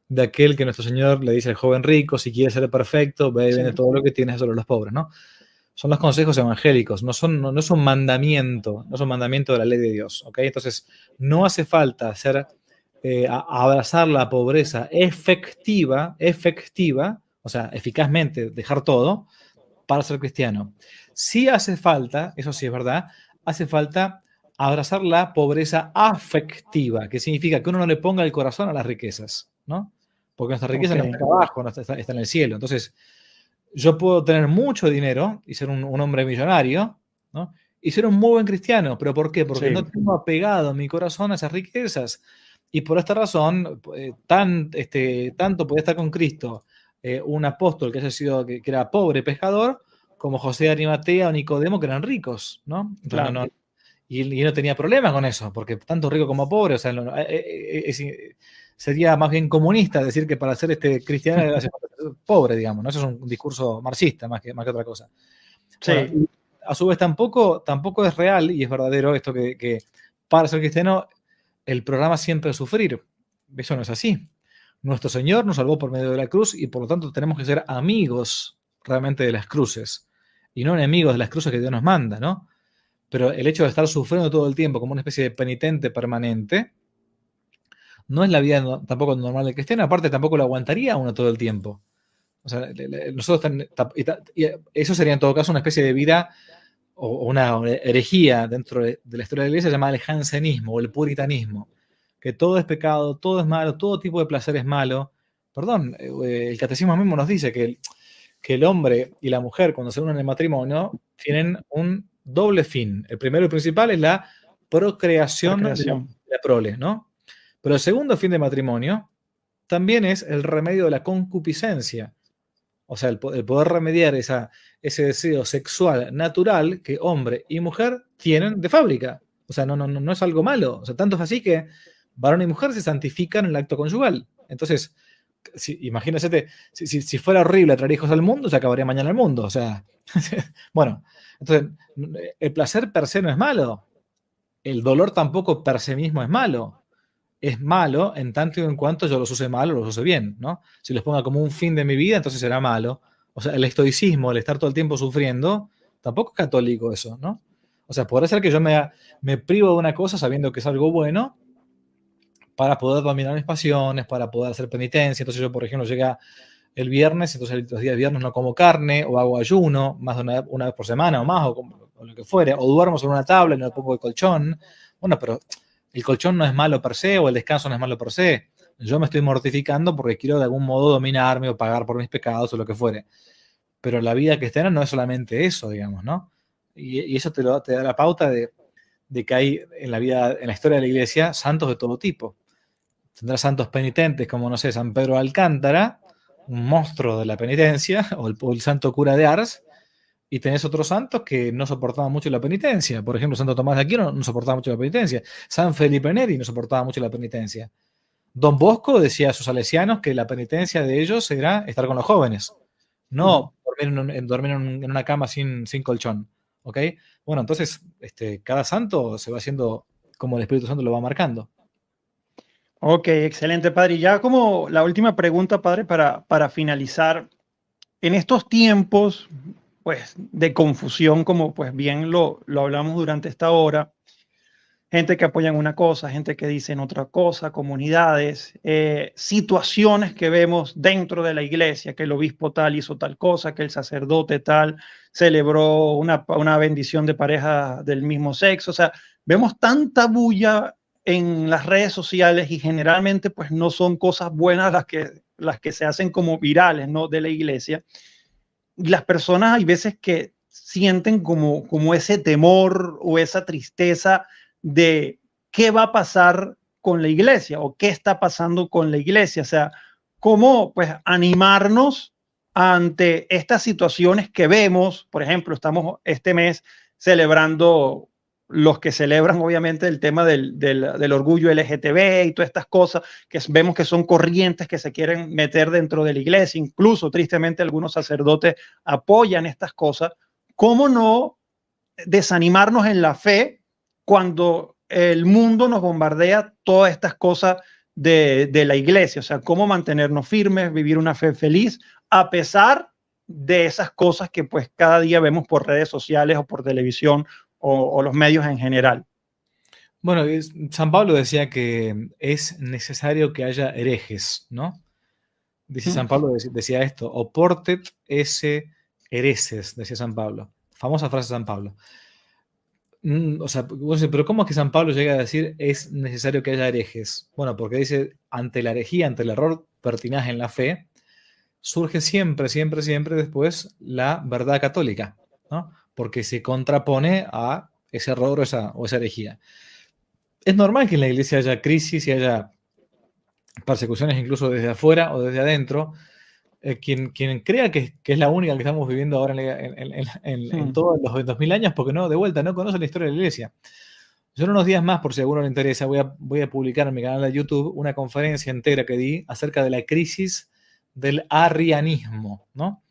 de aquel que nuestro Señor le dice al joven rico, si quieres ser perfecto, ve y vende todo lo que tienes sobre los pobres, ¿no? Son los consejos evangélicos, no es un mandamiento, no es un mandamiento de la ley de Dios, ¿ok? Entonces, no hace falta abrazar la pobreza efectiva, o sea, eficazmente dejar todo para ser cristiano. Sí hace falta, eso sí es verdad, hace falta abrazar la pobreza afectiva, que significa que uno no le ponga el corazón a las riquezas, ¿no? Porque nuestra riqueza no está acá abajo, no está en el cielo. Entonces, yo puedo tener mucho dinero y ser un hombre millonario, ¿no? Y ser un muy buen cristiano. ¿Pero por qué? Porque no tengo apegado mi corazón a esas riquezas. Y por esta razón, tanto podía estar con Cristo un apóstol que haya sido, que era pobre pescador, como José de Arimatea o Nicodemo, que eran ricos, ¿no? Entonces, Claro. y no tenía problemas con eso, porque tanto rico como pobre, o sea, sería más bien comunista decir que para ser cristiano hace falta ser pobre, digamos, ¿no? Eso es un discurso marxista más que otra cosa. Bueno, Sí, a su vez tampoco es real y es verdadero esto que para ser cristiano el programa siempre es sufrir. Eso no es así. Nuestro Señor nos salvó por medio de la cruz y por lo tanto tenemos que ser amigos realmente de las cruces y no enemigos de las cruces que Dios nos manda, ¿no? Pero el hecho de estar sufriendo todo el tiempo como una especie de penitente permanente no es la vida tampoco normal del cristiano, aparte tampoco lo aguantaría uno todo el tiempo. O sea, nosotros y eso sería en todo caso una especie de vida o una herejía dentro de la historia de la iglesia llamada el jansenismo o el puritanismo, que todo es pecado, todo es malo, todo tipo de placer es malo. Perdón, el catecismo mismo nos dice que el hombre y la mujer cuando se unen en el matrimonio tienen un doble fin. El primero y principal es la procreación de la prole, ¿no? Pero el segundo fin de matrimonio también es el remedio de la concupiscencia. O sea, el poder remediar ese deseo sexual natural que hombre y mujer tienen de fábrica. O sea, no es algo malo. O sea, tanto es así que varón y mujer se santifican en el acto conyugal. Entonces, imagínate, si fuera horrible traer hijos al mundo, se acabaría mañana el mundo. O sea, bueno, entonces, el placer per se no es malo. El dolor tampoco per se mismo es malo. Es malo en tanto y en cuanto yo los use mal o los use bien, ¿no? Si los ponga como un fin de mi vida, entonces será malo. O sea, el estoicismo, el estar todo el tiempo sufriendo, tampoco es católico eso, ¿no? O sea, podrá ser que yo me privo de una cosa sabiendo que es algo bueno para poder dominar mis pasiones, para poder hacer penitencia. Entonces yo, por ejemplo, llega el viernes, entonces los días viernes no como carne o hago ayuno más de una vez por semana o más o lo que fuere, o duermo sobre una tabla y no le pongo el colchón. Bueno, pero el colchón no es malo per se o el descanso no es malo per se. Yo me estoy mortificando porque quiero de algún modo dominarme o pagar por mis pecados o lo que fuere. Pero la vida cristiana no es solamente eso, digamos, ¿no? Y eso te da la pauta de que hay en la vida, en la historia de la iglesia, santos de todo tipo. Tendrá santos penitentes como, no sé, San Pedro de Alcántara, un monstruo de la penitencia, o el santo cura de Ars, y tenés otros santos que no soportaban mucho la penitencia. Por ejemplo, Santo Tomás de Aquino no soportaba mucho la penitencia. San Felipe Neri no soportaba mucho la penitencia. Don Bosco decía a sus salesianos que la penitencia de ellos era estar con los jóvenes, no dormir en una cama sin colchón. ¿Ok? Bueno, entonces cada santo se va haciendo como el Espíritu Santo lo va marcando. Ok, excelente, padre. Y ya como la última pregunta, padre, para finalizar, en estos tiempos, pues, de confusión, como pues bien lo hablamos durante esta hora, gente que apoyan una cosa, gente que dicen otra cosa, comunidades, situaciones que vemos dentro de la iglesia, que el obispo tal hizo tal cosa, que el sacerdote tal celebró una bendición de pareja del mismo sexo. O sea, vemos tanta bulla en las redes sociales y generalmente pues no son cosas buenas las que se hacen como virales, ¿no? De la iglesia. Y las personas hay veces que sienten como ese temor o esa tristeza de qué va a pasar con la iglesia o qué está pasando con la iglesia. O sea, cómo pues animarnos ante estas situaciones que vemos. Por ejemplo, estamos este mes celebrando los que celebran obviamente el tema del orgullo LGTB y todas estas cosas que vemos que son corrientes que se quieren meter dentro de la iglesia. Incluso, tristemente, algunos sacerdotes apoyan estas cosas. ¿Cómo no desanimarnos en la fe cuando el mundo nos bombardea todas estas cosas de la iglesia? O sea, cómo mantenernos firmes, vivir una fe feliz, a pesar de esas cosas que pues cada día vemos por redes sociales o por televisión o los medios en general. Bueno, San Pablo decía que es necesario que haya herejes, ¿no? Dice San Pablo, decía esto, oportet esse hereses, decía San Pablo. Famosa frase de San Pablo. O sea, pero ¿cómo es que San Pablo llega a decir es necesario que haya herejes? Bueno, porque dice, ante la herejía, ante el error pertinaz en la fe, surge siempre después la verdad católica, ¿no? Porque se contrapone a ese error o esa herejía. Es normal que en la iglesia haya crisis y haya persecuciones incluso desde afuera o desde adentro. Quien crea que es la única que estamos viviendo ahora en todos los 2000 años, porque no, de vuelta, no conoce la historia de la iglesia. Yo en unos días más, por si a alguno le interesa, voy a publicar en mi canal de YouTube una conferencia entera que di acerca de la crisis del arrianismo, ¿no?